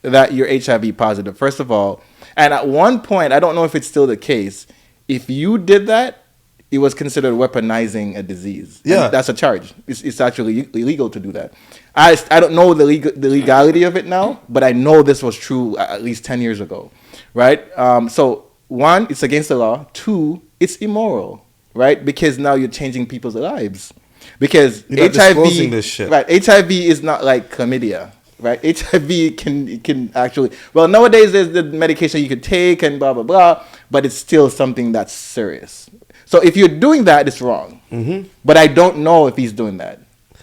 that you're HIV positive, first of all, and at one point, I don't know if it's still the case, if you did that, it was considered weaponizing a disease. Yeah. And that's a charge. It's actually illegal to do that. I don't know the legality of it now, but I know this was true at least 10 years ago, right? So, 1, it's against the law. 2, it's immoral, right? Because now you're changing people's lives. Because you're not disclosing this shit. Right, HIV is not like chlamydia. Right, HIV can actually, well, nowadays there's the medication you could take and blah blah blah, but it's still something that's serious. So if you're doing that, it's wrong. Mm-hmm. But I don't know if he's doing that,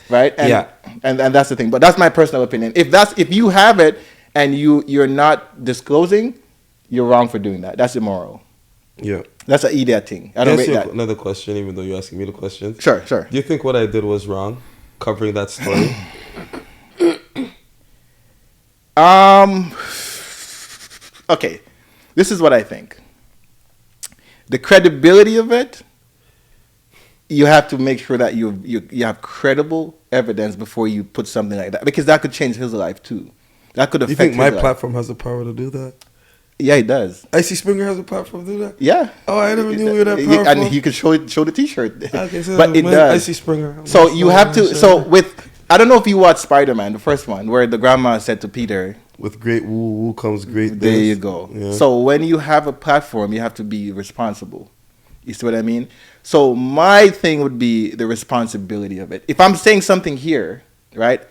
right? And that's the thing. But that's my personal opinion. If you have it and you're not disclosing, you're wrong for doing that. That's immoral. Yeah, that's an idiot thing. I don't rate that. Another question, even though you're asking me the question. Sure. Do you think what I did was wrong, covering that story? Okay, this is what I think. The credibility of it, you have to make sure that you have credible evidence before you put something like that, because that could change his life too. That could affect. You think his my life. platform has the power to do that? Yeah, it does. Icy Springer has a platform to do that? Yeah. Oh, I never knew we were that powerful. And you could show the T-shirt. Okay, so but it does. Icy Springer. So you have to. So I don't know if you watched Spider-Man, the first one, where the grandma said to Peter, "With great woo comes great." There you go. Yeah. So when you have a platform, you have to be responsible. You see what I mean? So my thing would be the responsibility of it. If I'm saying something here, right?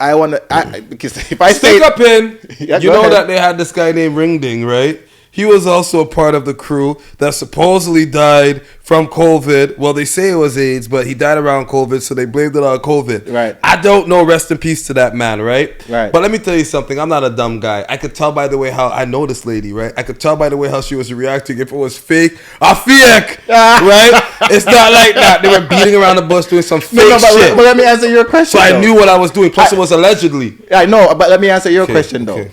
Because if I stick up in, yeah, you know ahead. that they had this guy named Ring Ding, right? he was also a part of the crew that supposedly died from COVID. Well, they say it was AIDS, but he died around COVID, so they blamed it on COVID. Right. I don't know. Rest in peace to that man, right? Right. But let me tell you something. I'm not a dumb guy. I could tell by the way how I know this lady, right? I could tell by the way how she was reacting if it was fake. Fake, right? It's not like that. They were beating around the bush doing some fake shit. But let me answer your question. So I knew what I was doing. Plus, it was allegedly. I know, but let me answer your question though. Okay.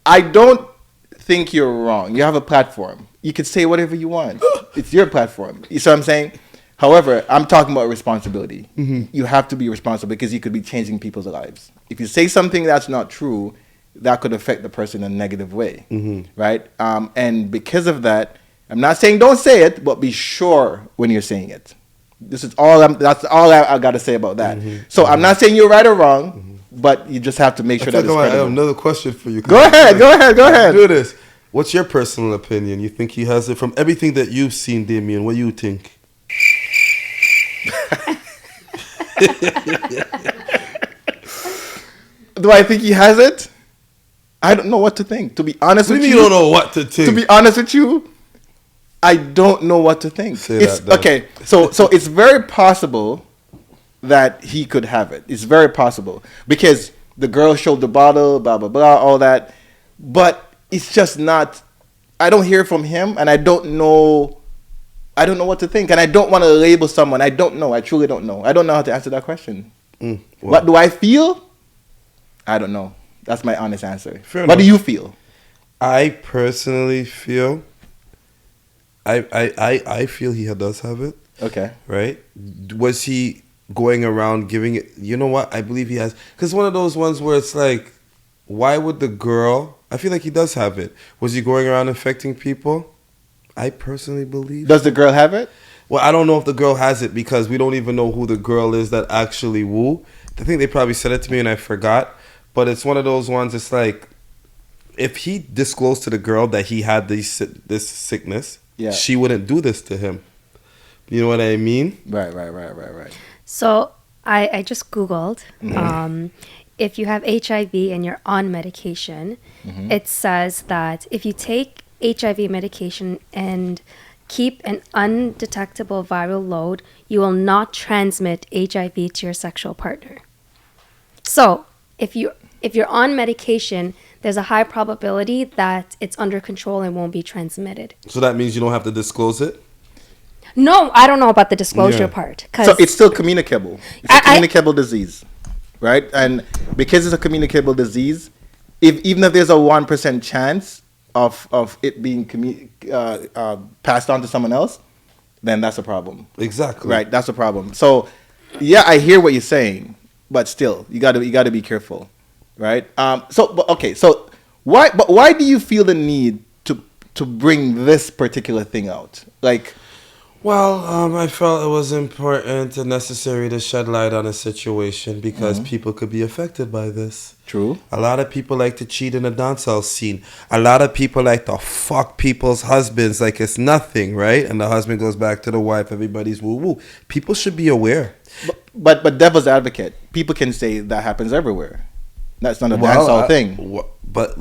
I don't think you're wrong. You have a platform. You can say whatever you want. It's your platform. You see what I'm saying? However, I'm talking about responsibility. You have to be responsible because you could be changing people's lives. If you say something that's not true, that could affect the person in a negative way, right? And because of that, I'm not saying don't say it, but be sure when you're saying it. This is all. That's all I got to say about that. So I'm not saying you're right or wrong. But you just have to make sure that it's credible. I have another question for you. Go ahead. Do this. What's your personal opinion? You think he has it? From everything that you've seen, Damion, what do you think? Do I think he has it? I don't know what to think. To be honest with you. You don't know what to think. To be honest with you, I don't know what to think. Say that then. Okay, so it's very possible that he could have it. It's very possible because the girl showed the bottle, blah blah blah, all that. But it's just not. I don't hear from him, and I don't know what to think, and I don't want to label someone. I don't know. I truly don't know. I don't know how to answer that question. Well, What do I feel? I don't know. That's my honest answer. Fair What enough. do you feel? I personally feel. I feel he does have it. Okay. Right? Was he going around giving it? You know what? I believe he has. Because one of those ones where it's like, why would the girl? I feel like he does have it. Was he going around infecting people? I personally believe. Does the girl have it? Well, I don't know if the girl has it because we don't even know who the girl is that actually woo. I think they probably said it to me and I forgot. But it's one of those ones. It's like, if he disclosed to the girl that he had this sickness, she wouldn't do this to him. You know what I mean? Right. So I just Googled. If you have HIV and you're on medication, it says that if you take HIV medication and keep an undetectable viral load, you will not transmit HIV to your sexual partner. So if you're on medication, there's a high probability that it's under control and won't be transmitted. So that means you don't have to disclose it? No, I don't know about the disclosure part. So it's still communicable. It's a communicable disease, right? And because it's a communicable disease, even if there's a 1% chance of it being passed on to someone else, then that's a problem. Exactly. Right, that's a problem. So, yeah, I hear what you're saying, but still, you got to be careful, right? So why do you feel the need to bring this particular thing out? Like, well, I felt it was important and necessary to shed light on a situation because people could be affected by this. True. A lot of people like to cheat in the dancehall scene. A lot of people like to fuck people's husbands like it's nothing, right? And the husband goes back to the wife. Everybody's woo-woo. People should be aware. But devil's advocate, people can say that happens everywhere. That's not a dancehall thing. But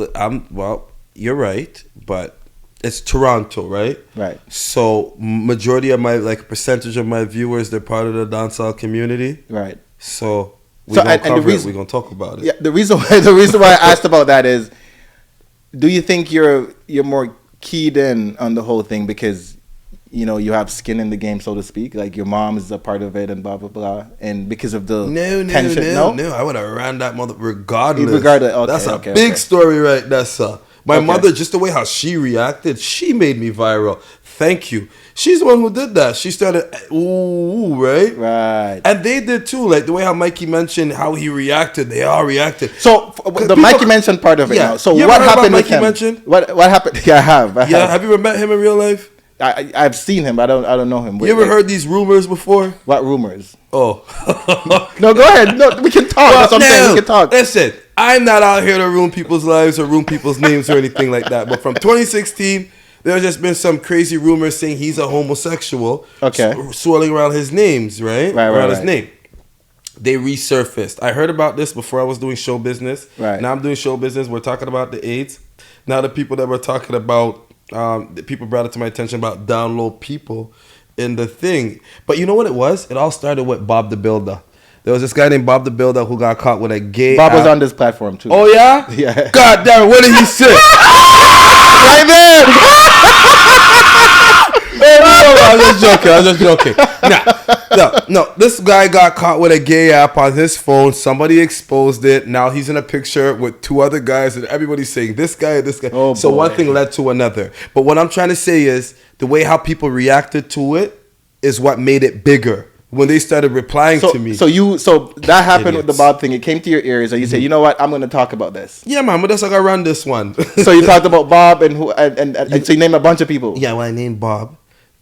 you're right, but it's Toronto, right? Right. So majority of percentage of my viewers, they're part of the dancehall community. Right. So we're going to talk about it. Yeah, the reason why I asked about that is, do you think you're more keyed in on the whole thing because, you have skin in the game, so to speak? Like your mom is a part of it and blah, blah, blah. And because of the tension? No. I would have ran that mother regardless. Okay, that's a big story right there, sir. My mother, just the way how she reacted, she made me viral. Thank you. She's the one who did that. She started, right? Right. And they did too. Like the way how Mikey mentioned how he reacted, they all reacted. So the Mikey mentioned part of it now. So you what ever happened about with him? Mentioned? What happened? Yeah, I have. Have you ever met him in real life? I've seen him. I don't know him. You ever heard these rumors before? What rumors? Oh. No, go ahead. No, we can talk. That's what I'm saying. We can talk. Listen, I'm not out here to ruin people's lives or ruin people's names or anything like that. But from 2016, there's just been some crazy rumors saying he's a homosexual. Okay. Swirling around his names, right? Right. His name. They resurfaced. I heard about this before I was doing show business. Right. Now I'm doing show business. We're talking about the AIDS. Now the people that were talking about people brought it to my attention about download people in the thing. But you know what it was? It all started with Bob the Builder. There was this guy named Bob the Builder who got caught with a gay. Bob was on this platform too. Oh yeah? Yeah. God damn it! What did he say? Right there. I was just joking. No. This guy got caught with a gay app on his phone. Somebody exposed it. Now he's in a picture with two other guys, and everybody's saying this guy. Oh, so boy. one thing led to another. But what I'm trying to say is the way how people reacted to it is what made it bigger. When they started replying to me. So that happened with the Idiots. Bob thing. It came to your ears, and you said, "You know what? I'm going to talk about this." Yeah, man, but that's like I run this one. So you talked about Bob and who, and so you named a bunch of people. Yeah, well, I named Bob,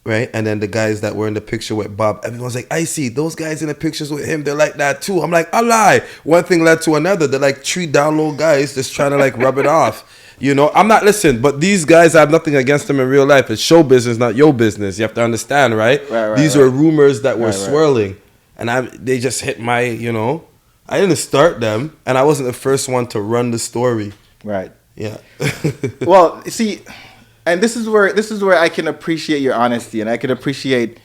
right? And then the guys that were in the picture with Bob, everyone's like, Icy, those guys in the pictures with him, they're like that too. I'm like, I lie. One thing led to another. They're like 3 download guys just trying to like rub it off. You know, I'm not, listen, but these guys, I have nothing against them in real life. It's show business, not your business. You have to understand, right? These are rumors that were swirling. And they just hit my, you know, I didn't start them. And I wasn't the first one to run the story. Right. Yeah. Well, see, and this is where I can appreciate your honesty, and I can appreciate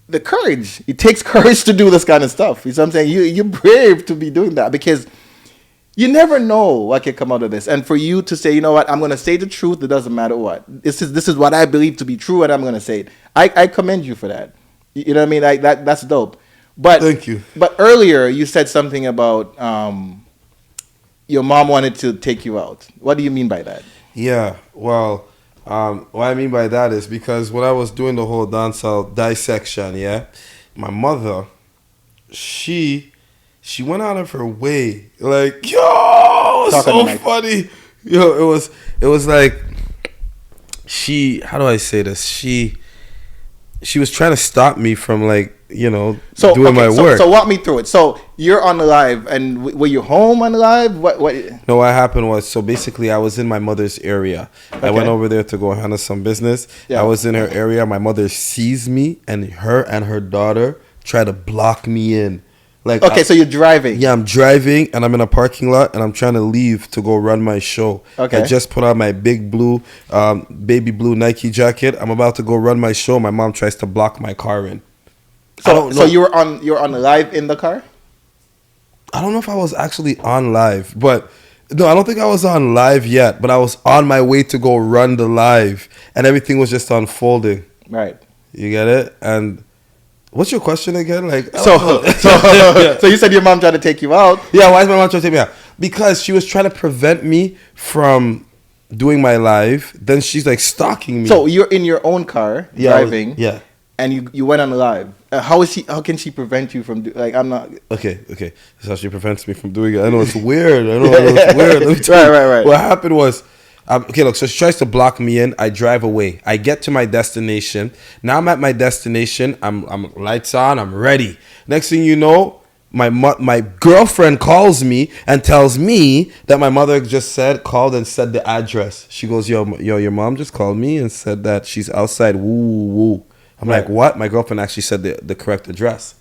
the courage. It takes courage to do this kind of stuff. You know what I'm saying? You're brave to be doing that, because you never know what can come out of this. And for you to say, you know what, I'm going to say the truth. It doesn't matter what. This is what I believe to be true, and I'm going to say it. I commend you for that. You know what I mean? That's dope. But thank you. But earlier you said something about your mom wanted to take you out. What do you mean by that? Yeah, well, what I mean by that is because when I was doing the whole dancehall dissection, yeah, my mother, she went out of her way, like, yo, so funny. Yo, it was like, how do I say this? She was trying to stop me from, like, you know, doing my work. So walk me through it. So you're on the live, and were you home on the live? What? No, what happened was, so basically I was in my mother's area. Okay. I went over there to go handle some business. Yeah. I was in her area. My mother sees me, and her daughter try to block me in. Like, okay, so you're driving. Yeah, I'm driving, and I'm in a parking lot, and I'm trying to leave to go run my show. Okay. I just put on my big blue, baby blue Nike jacket. I'm about to go run my show. My mom tries to block my car in. So you're on live in the car? I don't know if I was actually on live, but no, I don't think I was on live yet. But I was on my way to go run the live, and everything was just unfolding. Right. You get it? And what's your question again? Like, so you said your mom tried to take you out. Yeah, why is my mom trying to take me out? Because she was trying to prevent me from doing my live. Then she's like stalking me. So you're in your own car driving. Yeah. And you went on live. How can she prevent you from I'm not. Okay. That's how she prevents me from doing it. I know it's weird. I know it's weird. Let me tell you. Right. What happened was, okay, look, so she tries to block me in. I drive away. I get to my destination. Now I'm at my destination. I'm lights on. I'm ready. Next thing you know, my girlfriend calls me and tells me that my mother just called and said the address. She goes, yo, your mom just called me and said that she's outside. Woo. I'm like, what? My girlfriend actually said the correct address.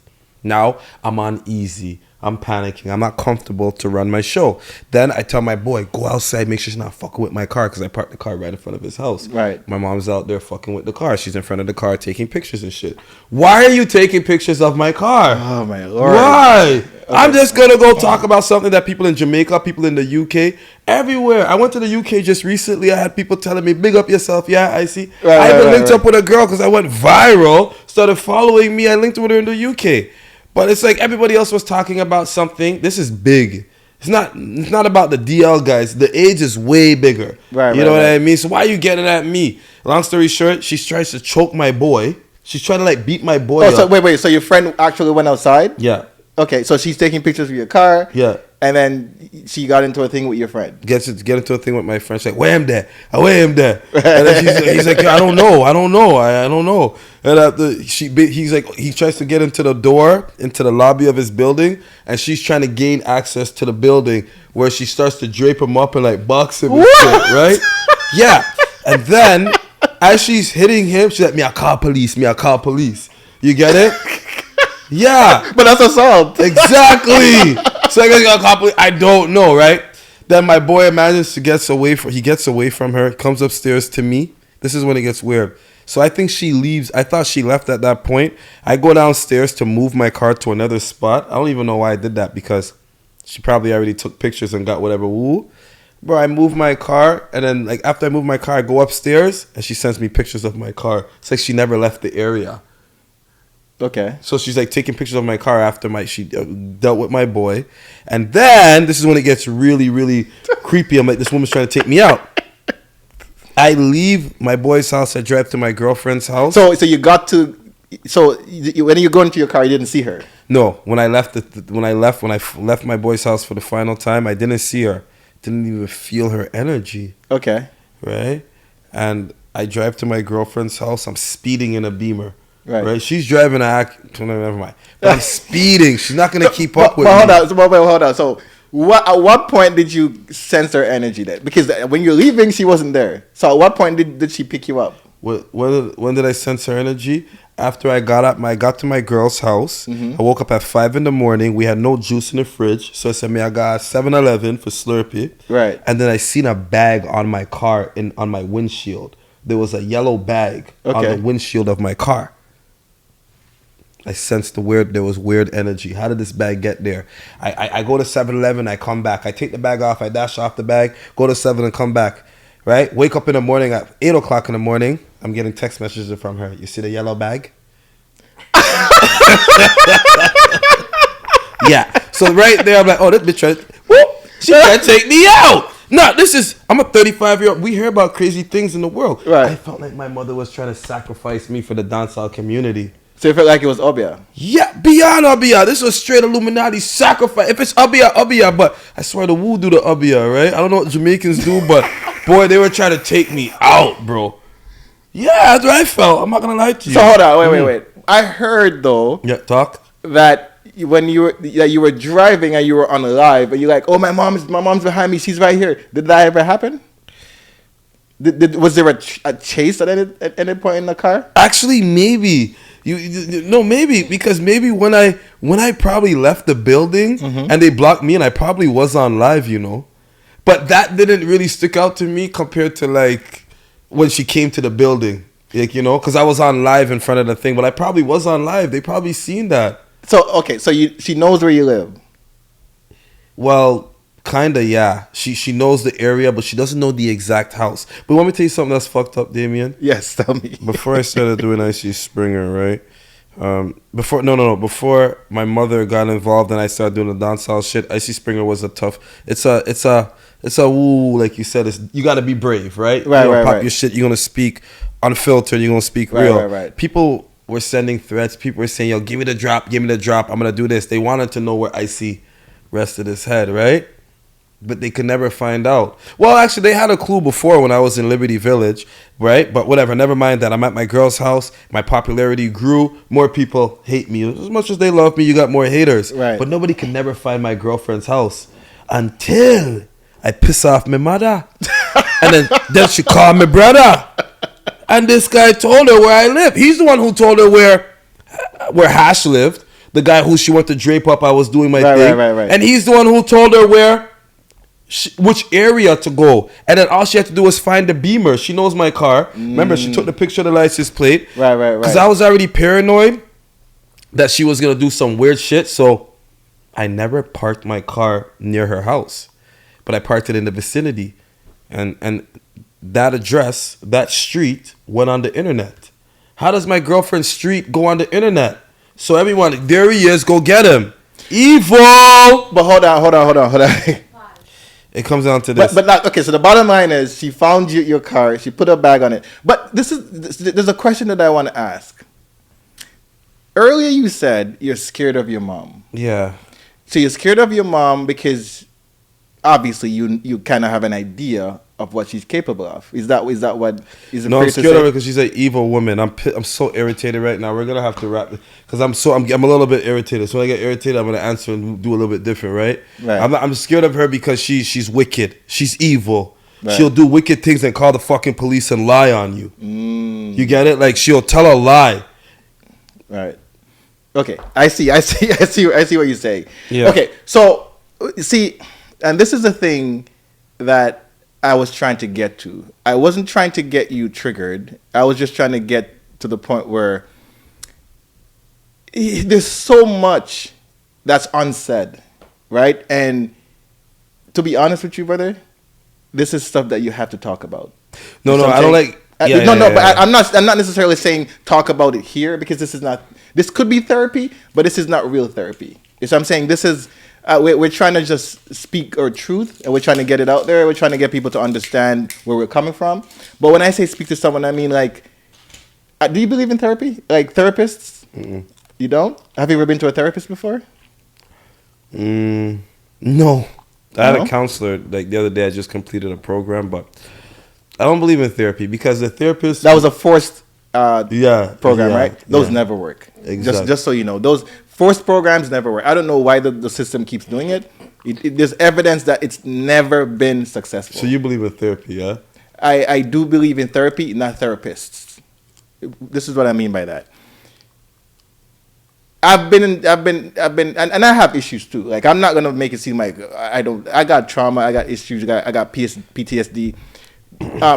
Now I'm uneasy. I'm panicking. I'm not comfortable to run my show. Then I tell my boy, go outside, make sure she's not fucking with my car, because I parked the car right in front of his house. Right. My mom's out there fucking with the car. She's in front of the car taking pictures and shit. Why are you taking pictures of my car? Oh, my Lord. Why? Okay. I'm just going to go talk about something that people in Jamaica, people in the UK, everywhere. I went to the UK just recently. I had people telling me, big up yourself. Yeah, I see. I even linked up with a girl because I went viral, started following me. I linked with her in the UK. But it's like everybody else was talking about something. This is big. It's not about the DL guys. The age is way bigger. Right. You know what I mean? So why are you getting at me? Long story short, she tries to choke my boy. She's trying to like beat my boy up. So wait. So your friend actually went outside? Yeah. Okay, so she's taking pictures of your car. Yeah. And then she got into a thing with your friend. Get into a thing with my friend. She's like, where am there? And then he's like, I don't know. And after he's like, he tries to get into the door, into the lobby of his building, and she's trying to gain access to the building, where she starts to drape him up and like box him and shit, right? Yeah. And then as she's hitting him, she's like, me I call police. You get it? Yeah. But that's assault. Exactly. So I don't know, right? Then my boy manages to gets away from her, comes upstairs to me, This is when it gets weird. So I think she leaves. I thought she left at that point. I go downstairs to move my car to another spot. I don't even know why I did that, because she probably already took pictures and got whatever woo. Bro, I move my car, and then like after I move my car, I go upstairs, and she sends me pictures of my car. It's like she never left the area. Okay. So she's like taking pictures of my car after she dealt with my boy. And then this is when it gets really, really creepy. I'm like, this woman's trying to take me out. I leave my boy's house. I drive to my girlfriend's house. So you got to. So when you go into your car, you didn't see her. No, when I left my boy's house for the final time, I didn't see her. Didn't even feel her energy. Okay. Right? And I drive to my girlfriend's house. I'm speeding in a Beamer. Right. She's driving never mind. But I'm speeding. She's not gonna keep up with me. Hold on. So at what point did you sense her energy then? Because when you're leaving, she wasn't there. So at what point did she pick you up? When did I sense her energy? After I got to my girl's house. Mm-hmm. I woke up at 5 a.m. We had no juice in the fridge, so I said, I got 7-Eleven for Slurpee. Right. And then I seen a bag on my car on my windshield. There was a yellow bag on the windshield of my car. I sensed there was weird energy. How did this bag get there? I go to 7-Eleven, I come back. I take the bag off, I dash off the bag, go to 7 and come back. Right? Wake up in the morning at 8 o'clock in the morning. I'm getting text messages from her. You see the yellow bag? Yeah. So right there, I'm like, oh, this bitch she trying to take me out. No, I'm a 35-year-old. We hear about crazy things in the world. Right. I felt like my mother was trying to sacrifice me for the dancehall community. So you felt like it was Obia? Yeah, beyond Obia. This was straight Illuminati sacrifice. If it's Obia. But I swear the woo do the Obia, right? I don't know what Jamaicans do, but boy, they were trying to take me out, bro. Yeah, that's what I felt. I'm not going to lie to you. So hold on, wait. I heard, though, talk. that when you were driving and you were on live, and you're like, oh, my mom's behind me. She's right here. Did that ever happen? Was there a chase at any point in the car? Actually, maybe. Maybe because maybe when I probably left the building and they blocked me and I probably was on live, but that didn't really stick out to me compared to like when she came to the building, like because I was on live in front of the thing, but I probably was on live. They probably seen that. So okay, so she knows where you live. Well, kinda, yeah. She knows the area, but she doesn't know the exact house. But let me tell you something that's fucked up, Damion. Yes, tell me. Before I started doing Icy Springer, right? Before my mother got involved and I started doing the dancehall shit, Icy Springer was a tough. It's a woo, like you said. You got to be brave, right? Right. Pop your shit. You're gonna speak unfiltered. You're gonna speak real. Right. People were sending threats. People were saying, "Yo, give me the drop. I'm gonna do this." They wanted to know where Icy rested his head, right? But they could never find out. Well, actually, they had a clue before when I was in Liberty Village, right? But whatever, never mind that. I'm at my girl's house. My popularity grew. More people hate me. As much as they love me, you got more haters. Right. But nobody can never find my girlfriend's house until I piss off my mother. And then she called my brother. And this guy told her where I live. He's the one who told her where Hash lived. The guy who she went to drape up, I was doing my thing. Right. And he's the one who told her which area to go, and then all she had to do was find the Beamer. She knows my car. Remember, she took the picture of the license plate. Right. Because I was already paranoid that she was gonna do some weird shit, so I never parked my car near her house, but I parked it in the vicinity, and that address, that street, went on the internet. How does my girlfriend's street go on the internet? So everyone, there he is. Go get him, evil. But hold on. It comes down to this. But not, okay, so the bottom line is she found your car, she put a bag on it. But there's a question that I want to ask. Earlier you said you're scared of your mom. Yeah. So you're scared of your mom because obviously you kind of have an idea of what she's capable of. Is that what is it? No, fair I'm to scared say? of her because she's an evil woman. I'm so irritated right now. We're gonna have to wrap because I'm a little bit irritated. So when I get irritated, I'm gonna answer and do a little bit different, right? Right. I'm scared of her because she's wicked. She's evil. Right. She'll do wicked things and call the fucking police and lie on you. You get it? Like she'll tell a lie. Right. Okay. I see what you're saying. Yeah. Okay. So see, and this is the thing that I was trying to get to. I wasn't trying to get you triggered. I was just trying to get to the point where there's so much that's unsaid, right? And to be honest with you, brother, this is stuff that you have to talk about. No, I don't like. But I'm not necessarily saying talk about it here, because this could be therapy, but this is not real therapy. So I'm saying this is we're trying to just speak our truth, and we're trying to get it out there. We're trying to get people to understand where we're coming from. But when I say speak to someone, I mean, like, do you believe in therapy? Like therapists? Mm-mm. You don't? Have you ever been to a therapist before? No. I had a counselor like the other day. I just completed a program, but I don't believe in therapy because the therapist... That was a forced program, right? Those never work. Exactly. Just so you know. Those forced programs never work. I don't know why the system keeps doing it. There's evidence that it's never been successful. So you believe in therapy, yeah? I do believe in therapy, not therapists. This is what I mean by that. I've been, and I have issues too. Like, I'm not gonna make it seem like I don't. I got trauma. I got issues. I got PTSD.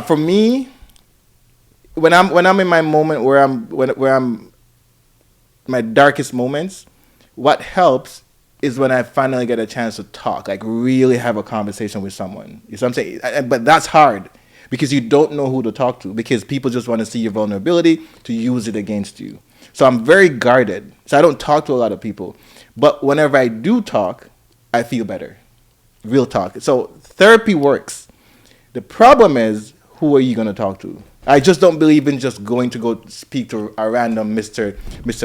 For me, when I'm in my moment where I'm my darkest moments, what helps is when I finally get a chance to talk, like really have a conversation with someone. You know what I'm saying? But that's hard because you don't know who to talk to, because people just want to see your vulnerability to use it against you. So I'm very guarded. So I don't talk to a lot of people. But whenever I do talk, I feel better. Real talk. So therapy works. The problem is, who are you going to talk to? I just don't believe in just going to go speak to a random Mr.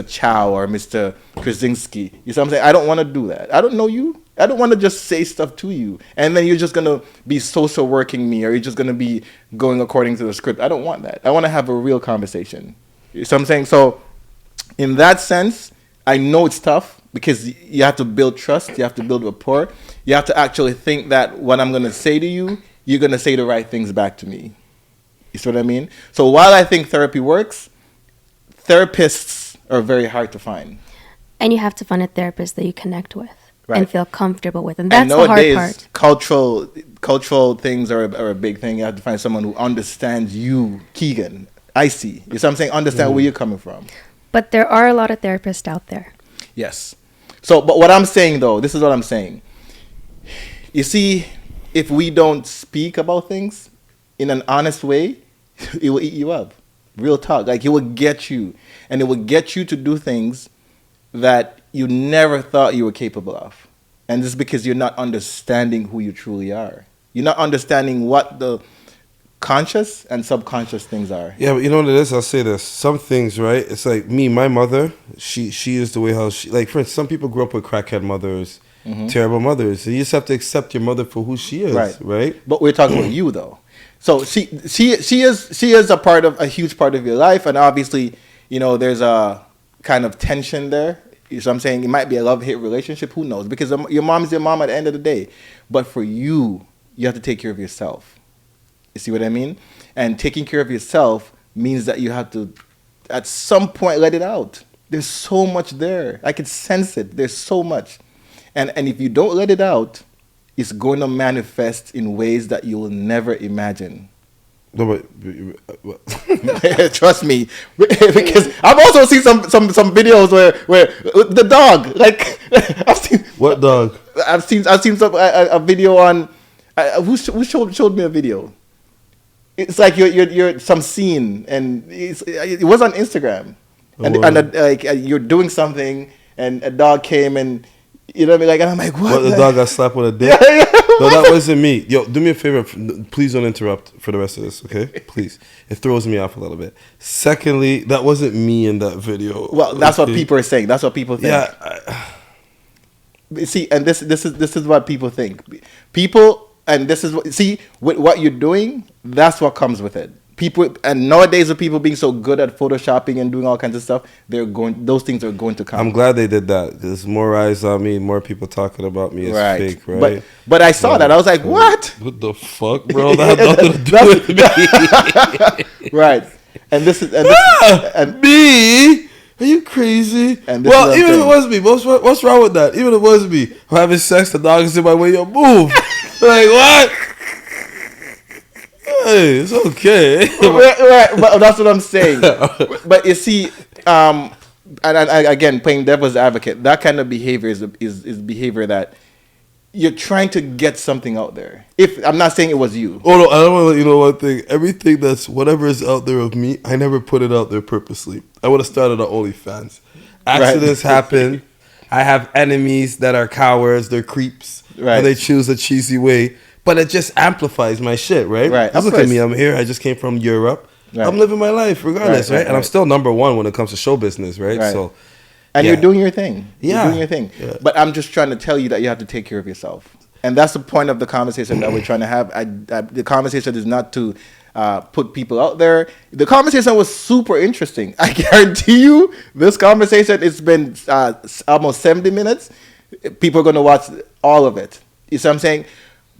Chow or Mr. Krasinski. You see what I'm saying? I don't want to do that. I don't know you. I don't want to just say stuff to you. And then you're just going to be social working me, or you're just going to be going according to the script. I don't want that. I want to have a real conversation. You see what I'm saying? So in that sense, I know it's tough because you have to build trust. You have to build rapport. You have to actually think that what I'm going to say to you, you're going to say the right things back to me. You see what I mean? So while I think therapy works, therapists are very hard to find. And you have to find a therapist that you connect with and feel comfortable with. And that's the hard part. Cultural things are a big thing. You have to find someone who understands you, Keegan, Icy. You see what I'm saying? Understand where you're coming from. But there are a lot of therapists out there. Yes. So, but what I'm saying, though, this is what I'm saying. You see, if we don't speak about things in an honest way, it will eat you up. Real talk. Like, it will get you. And it will get you to do things that you never thought you were capable of. And this is because you're not understanding who you truly are. You're not understanding what the conscious and subconscious things are. Yeah, but you know what it is? I'll say this. Some things, right? It's like me, my mother, she is the way how she... Like, for instance, some people grew up with crackhead mothers, terrible mothers. So you just have to accept your mother for who she is, right? But we're talking about you, though. So she is a huge part of your life, and obviously, you know, there's a kind of tension there. So I'm saying it might be a love-hate relationship. Who knows? Because your mom is your mom at the end of the day. But for you, you have to take care of yourself. You see what I mean? And taking care of yourself means that you have to, at some point, let it out. There's so much there. I can sense it. There's so much. And if you don't let it out, it's going to manifest in ways that you will never imagine. No, but trust me, because I've also seen some videos where the dog, like, I've seen what dog? I've seen some a video on who showed me a video. It's like you're some scene, and it was on Instagram, and you're doing something, and a dog came and. You know what I mean? Like, and I'm like, what? The dog got slapped with a dick? No, that wasn't me. Yo, do me a favor. Please don't interrupt for the rest of this, okay? Please. It throws me off a little bit. Secondly, that wasn't me in that video. Well, that's what people are saying. That's what people think. Yeah. See, and this is what people think. People, and this is what, see, with what you're doing, that's what comes with it. People, and nowadays with people being so good at photoshopping and doing all kinds of stuff, those things are going to come. I'm glad they did that. There's more eyes on me, more people talking about me. It's fake, right? But I saw that. I was like, what? What the fuck, bro? That had nothing to do with me. Right. And this is me. Are you crazy? Well, even if it was me, what's wrong with that? Even if it was me, I'm having sex, the dog is in my way. Yo, move. Like, what? Hey, it's okay. Right, but that's what I'm saying. But you see, and again, playing devil's advocate, that kind of behavior is behavior that you're trying to get something out there. If I'm not saying it was you. Oh no, I don't want to let you know one thing. Everything that's whatever is out there of me, I never put it out there purposely. I would have started an OnlyFans. Accidents happen. I have enemies that are cowards. They're creeps. Right. And they choose a cheesy way. But it just amplifies my shit, right? Right. Just look at me. I'm here. I just came from Europe. Right. I'm living my life regardless, right? And I'm still number one when it comes to show business, right? So, and yeah. You're doing your thing. Yeah. You're doing your thing. Yeah. But I'm just trying to tell you that you have to take care of yourself. And that's the point of the conversation that we're trying to have. The conversation is not to put people out there. The conversation was super interesting. I guarantee you, this conversation, it's been almost 70 minutes. People are going to watch all of it. You see what I'm saying?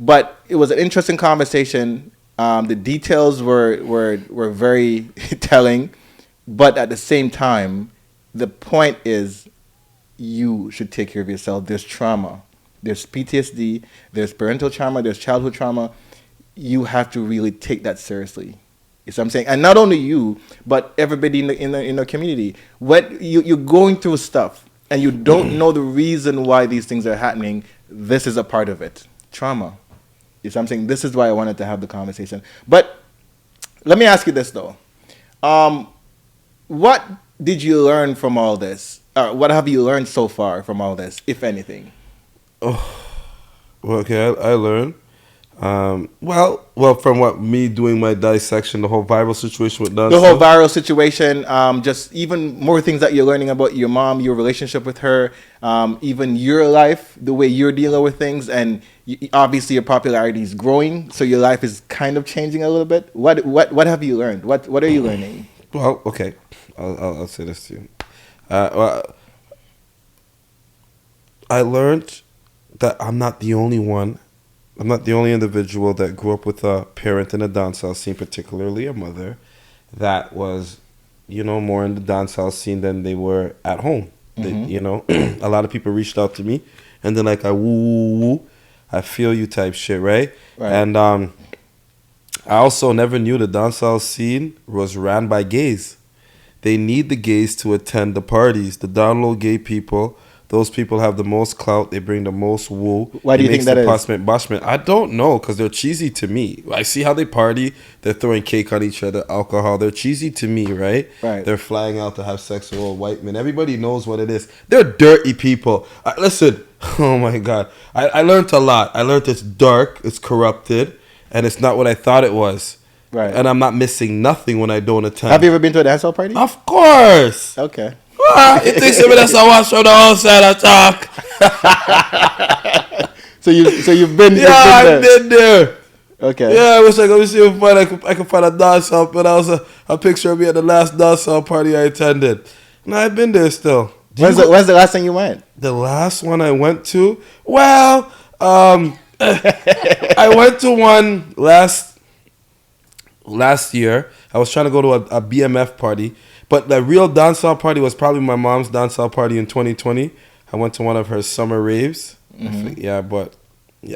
But it was an interesting conversation. The details were very telling. But at the same time, the point is you should take care of yourself. There's trauma. There's PTSD, there's parental trauma, there's childhood trauma. You have to really take that seriously. You see what I'm saying? And not only you, but everybody in the community. When you're going through stuff and you don't know the reason why these things are happening, this is a part of it. Trauma. You see what I'm saying? This is why I wanted to have the conversation. But let me ask you this, though. What did you learn from all this? What have you learned so far from all this, if anything? Oh, well, okay. I learned. Well, from what me doing my dissection, the whole viral situation with Nancy. The whole viral situation, just even more things that you're learning about your mom, your relationship with her, even your life, the way you're dealing with things, and obviously your popularity is growing, so your life is kind of changing a little bit. What have you learned? What are you learning? Well, okay, I'll say this to you. Well, I learned that I'm not the only one. I'm not the only individual that grew up with a parent in a dancehall scene, particularly a mother, that was, more in the dancehall scene than they were at home. Mm-hmm. A lot of people reached out to me, and they're like, I feel you type shit, right? And I also never knew the dancehall scene was ran by gays. They need the gays to attend the parties. The down low gay people. Those people have the most clout. They bring the most woo. Why do you think that is? Boshman. I don't know, because they're cheesy to me. I see how they party. They're throwing cake on each other, alcohol. They're cheesy to me, right? They're flying out to have sex with old white men. Everybody knows what it is. They're dirty people. Listen, oh my God. I learned a lot. I learned it's dark, it's corrupted, and it's not what I thought it was. Right. And I'm not missing nothing when I don't attend. Have you ever been to a dancehall party? Of course. Okay. You think somebody that's a watch on the outside I talk? so you've been. Yeah, I've been there. Okay. Yeah, I wish I could see if I could find a dancehall, but I was a picture of me at the last dancehall party I attended. And I've been there still. When's the last time you went? The last one I went to? Well, I went to one last year. I was trying to go to a BMF party. But the real dancehall party was probably my mom's dancehall party in 2020. I went to one of her summer raves. Mm-hmm. But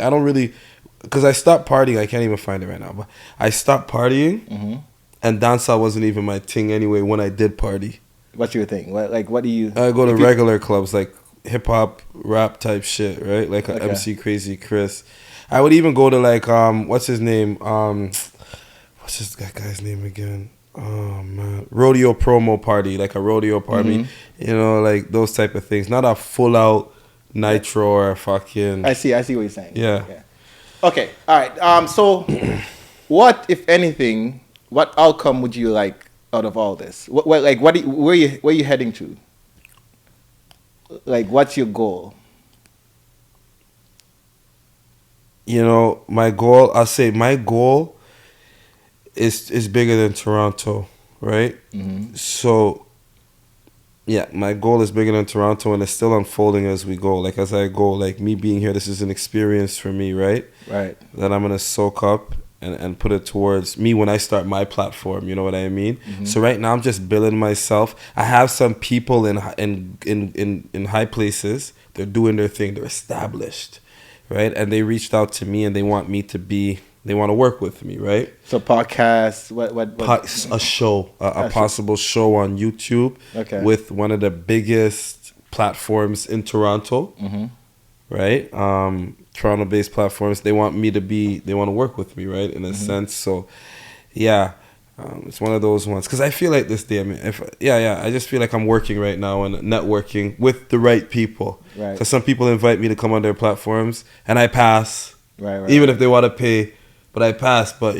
I don't really, because I stopped partying. I can't even find it right now. But I stopped partying, mm-hmm. and dancehall wasn't even my thing anyway when I did party. What's your thing? What do you? I go to regular clubs like hip hop, rap type shit, right? Like a MC Crazy Chris. I would even go to like what's his name? What's this guy's name again? Oh man, rodeo promo party, like a rodeo party, mm-hmm. Like those type of things. Not a full out nitro or fucking. I see what you're saying. Yeah. Okay. All right. So, what, if anything, what outcome would you like out of all this? Where you heading to? Like, what's your goal? My goal. I'll say my goal is bigger than Toronto, right? Mm-hmm. So, yeah, my goal is bigger than Toronto, and it's still unfolding as we go. Like, as I go, like, me being here, this is an experience for me, right? Right. That I'm going to soak up and put it towards me when I start my platform, you know what I mean? Mm-hmm. So right now, I'm just building myself. I have some people in high places. They're doing their thing. They're established, right? And they reached out to me, and they want me to be They want to work with me, right? So podcasts, what? A show, a possible show on YouTube Okay. with one of the biggest platforms in Toronto, right? Toronto-based platforms. They want to work with me, right? In a sense. So, yeah, it's one of those ones. Because I feel like this, Damion, I just feel like I'm working right now and networking with the right people. Right. Because some people invite me to come on their platforms, and I pass. Right. Even if they want to pay. But I passed, but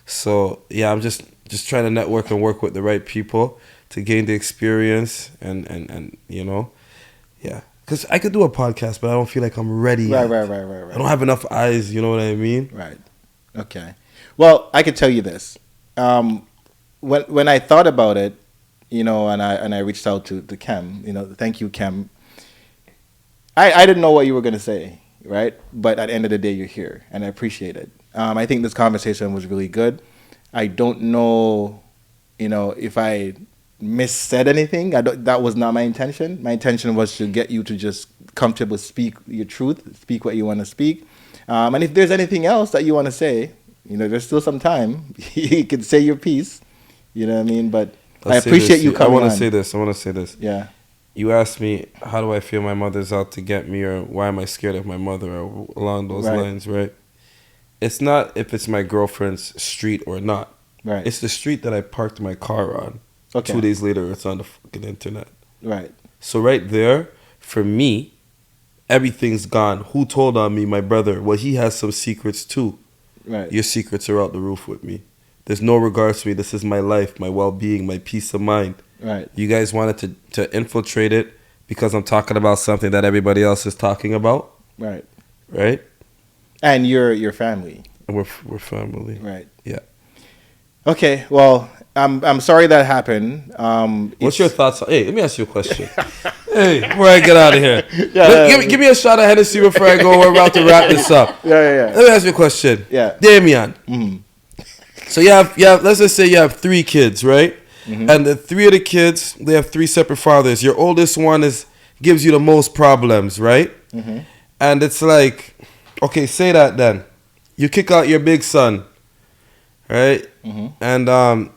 so yeah, I'm just trying to network and work with the right people to gain the experience and yeah. Because I could do a podcast, but I don't feel like I'm ready yet. Right. I don't have enough eyes, you know what I mean? Right. Okay. Well, I could tell you this. When I thought about it, and I reached out to Kem, thank you, Kem. I didn't know what you were gonna say, right? But at the end of the day, you're here, and I appreciate it. I think this conversation was really good. I don't know, if I missaid anything. That was not my intention. My intention was to get you to just comfortable speak your truth, speak what you want to speak. And if there's anything else that you want to say, there's still some time. You can say your piece. You know what I mean? But I appreciate you coming on. I want to say this. Yeah. You asked me, how do I feel my mother's out to get me, or why am I scared of my mother, or along those lines, right? It's not if it's my girlfriend's street or not. Right. It's the street that I parked my car on. Okay. 2 days later, it's on the fucking internet. Right. So right there, for me, everything's gone. Who told on me? My brother. Well, he has some secrets too. Right. Your secrets are out the roof with me. There's no regards to me. This is my life, my well-being, my peace of mind. Right. You guys wanted to infiltrate it because I'm talking about something that everybody else is talking about. Right. Right? And your family. We're family. Right. Yeah. Okay. Well, I'm sorry that happened. What's your thoughts on? Hey, let me ask you a question. Hey, before I get out of here, give me a shot of Hennessy before I go. We're about to wrap this up. Yeah. Let me ask you a question. Yeah. Damion. Mm-hmm. So you have. Let's just say you have 3 kids, right? Mm-hmm. And the 3 of the kids, they have 3 separate fathers. Your oldest one gives you the most problems, right? Mm-hmm. And it's like, okay, say that then. You kick out your big son, right? Mm-hmm. And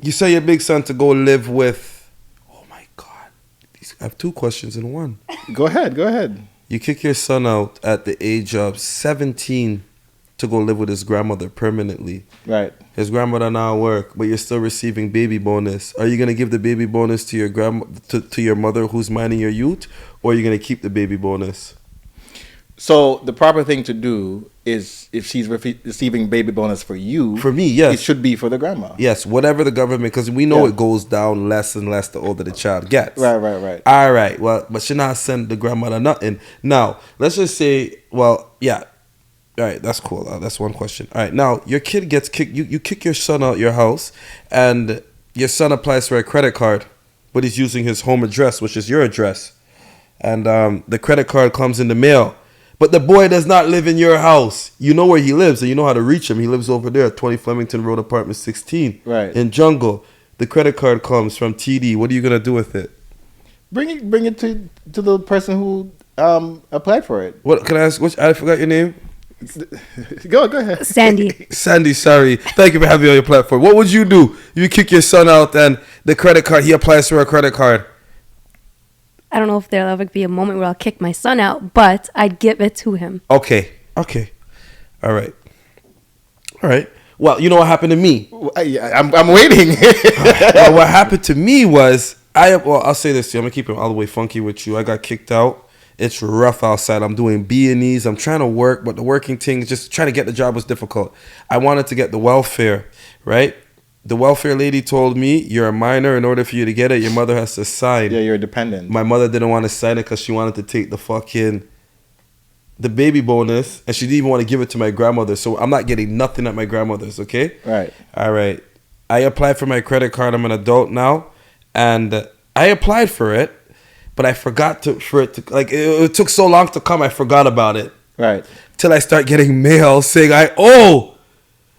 you say your big son to go live with. Oh my God, I have 2 questions in one. Go ahead. You kick your son out at the age of 17 to go live with his grandmother permanently. Right. His grandmother now work, but you're still receiving baby bonus. Are you gonna give the baby bonus to your to your mother who's minding your youth, or are you gonna keep the baby bonus? So the proper thing to do is, if she's receiving baby bonus for you, for me, yes, it should be for the grandma. Yes, whatever the government, because we know it goes down less and less the older the child gets. Right. All right. Well, but she not send the grandmother nothing. Now, let's just say, well, yeah. All right, that's cool. That's one question. All right, now your kid gets kicked. You kick your son out your house, and your son applies for a credit card, but he's using his home address, which is your address, and the credit card comes in the mail. But the boy does not live in your house. You know where he lives, and you know how to reach him. He lives over there at 20 Flemington Road, apartment 16, right in Jungle. The credit card comes from TD. What are you gonna do with it? Bring it to the person who applied for it. What can I ask? I forgot your name. Go ahead. Sandy, sorry. Thank you for having me on your platform. What would you do? You kick your son out and the credit card, he applies for a credit card. I don't know if there'll ever be a moment where I'll kick my son out, but I'd give it to him. Okay. All right. Well, you know what happened to me? I'm waiting. Well, what happened to me was, I'll say this to you. I'm going to keep it all the way funky with you. I got kicked out. It's rough outside. I'm doing B&Es. I'm trying to work, but the working thing, just trying to get the job was difficult. I wanted to get the welfare, right? The welfare lady told me, you're a minor. In order for you to get it, your mother has to sign. Yeah, you're a dependent. My mother didn't want to sign it because she wanted to take the baby bonus, and she didn't even want to give it to my grandmother. So I'm not getting nothing at my grandmother's, okay? Right. All right. I applied for my credit card. I'm an adult now, and I applied for it. But I forgot it took so long to come, I forgot about it. Right. Till I start getting mail saying I owe.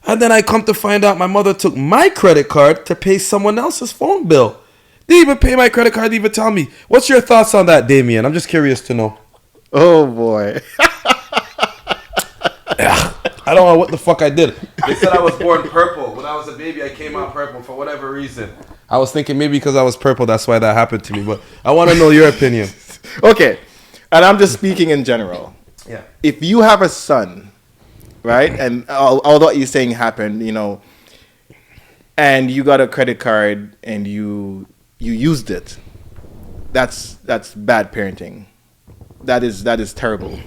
And then I come to find out my mother took my credit card to pay someone else's phone bill. Didn't even pay my credit card, didn't even tell me. What's your thoughts on that, Damion? I'm just curious to know. Oh, boy. I don't know what the fuck I did. They said I was born purple. When I was a baby, I came out purple for whatever reason. I was thinking maybe because I was purple, that's why that happened to me. But I want to know your opinion. Okay, and I'm just speaking in general. Yeah. If you have a son, right, and all what you're saying happened, and you got a credit card and you used it, that's bad parenting. That is terrible.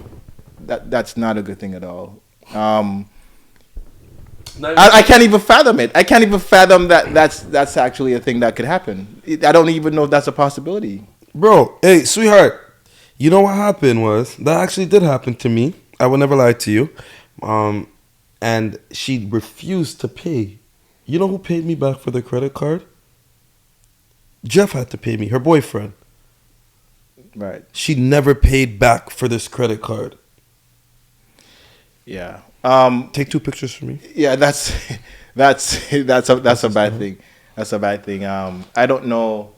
That's not a good thing at all. I can't even fathom it. I can't even fathom that's actually a thing that could happen. I don't even know if that's a possibility. Bro, hey, sweetheart, you know what happened was, that actually did happen to me. I will never lie to you. And she refused to pay. You know who paid me back for the credit card? Jeff had to pay me, her boyfriend. Right. She never paid back for this credit card. Yeah. Take 2 pictures for me. Yeah, that's a bad thing. That's a bad thing. I don't know.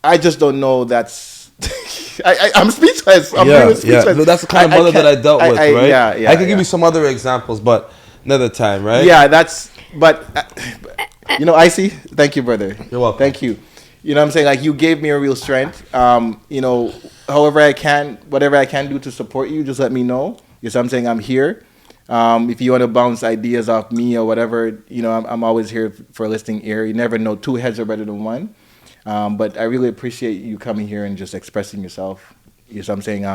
I just don't know. I'm speechless. I'm really speechless. Yeah. That's the kind of mother that I dealt with, right? Yeah. I can give you some other examples, but another time, right? Yeah, but Icy, thank you, brother. You're welcome. Thank you. You know what I'm saying? Like, you gave me a real strength. However I can, whatever I can do to support you, just let me know. You know what I'm saying? I'm here. If you want to bounce ideas off me or whatever, I'm always here for a listening ear. You never know, 2 heads are better than 1. But I really appreciate you coming here and just expressing yourself. You know what I'm saying?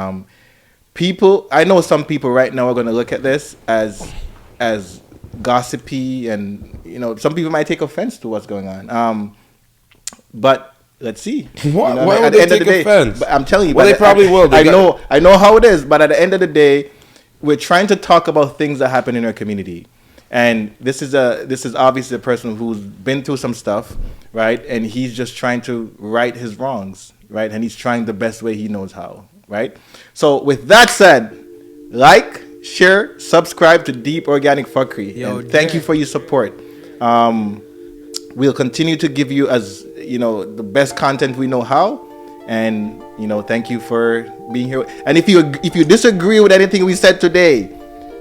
I know some people right now are going to look at this as gossipy, and some people might take offense to what's going on. But let's see. Why would they take offense? But I'm telling you, well, they probably will. I know how it is. But at the end of the day, we're trying to talk about things that happen in our community. And this is obviously a person who's been through some stuff, right? And he's just trying to right his wrongs, right? And he's trying the best way he knows how, right? So with that said, like, share, subscribe to Deep.Organic.Phuckery. And thank you for your support. We'll continue to give you the best content we know how. And thank you for being here. And if you disagree with anything we said today,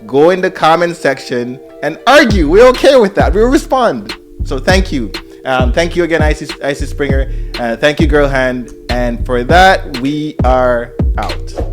go in the comment section and argue. We're okay with that. We'll respond. So thank you. Thank you again, Icy Springer. Thank you, Girl Hand. And for that, we are out.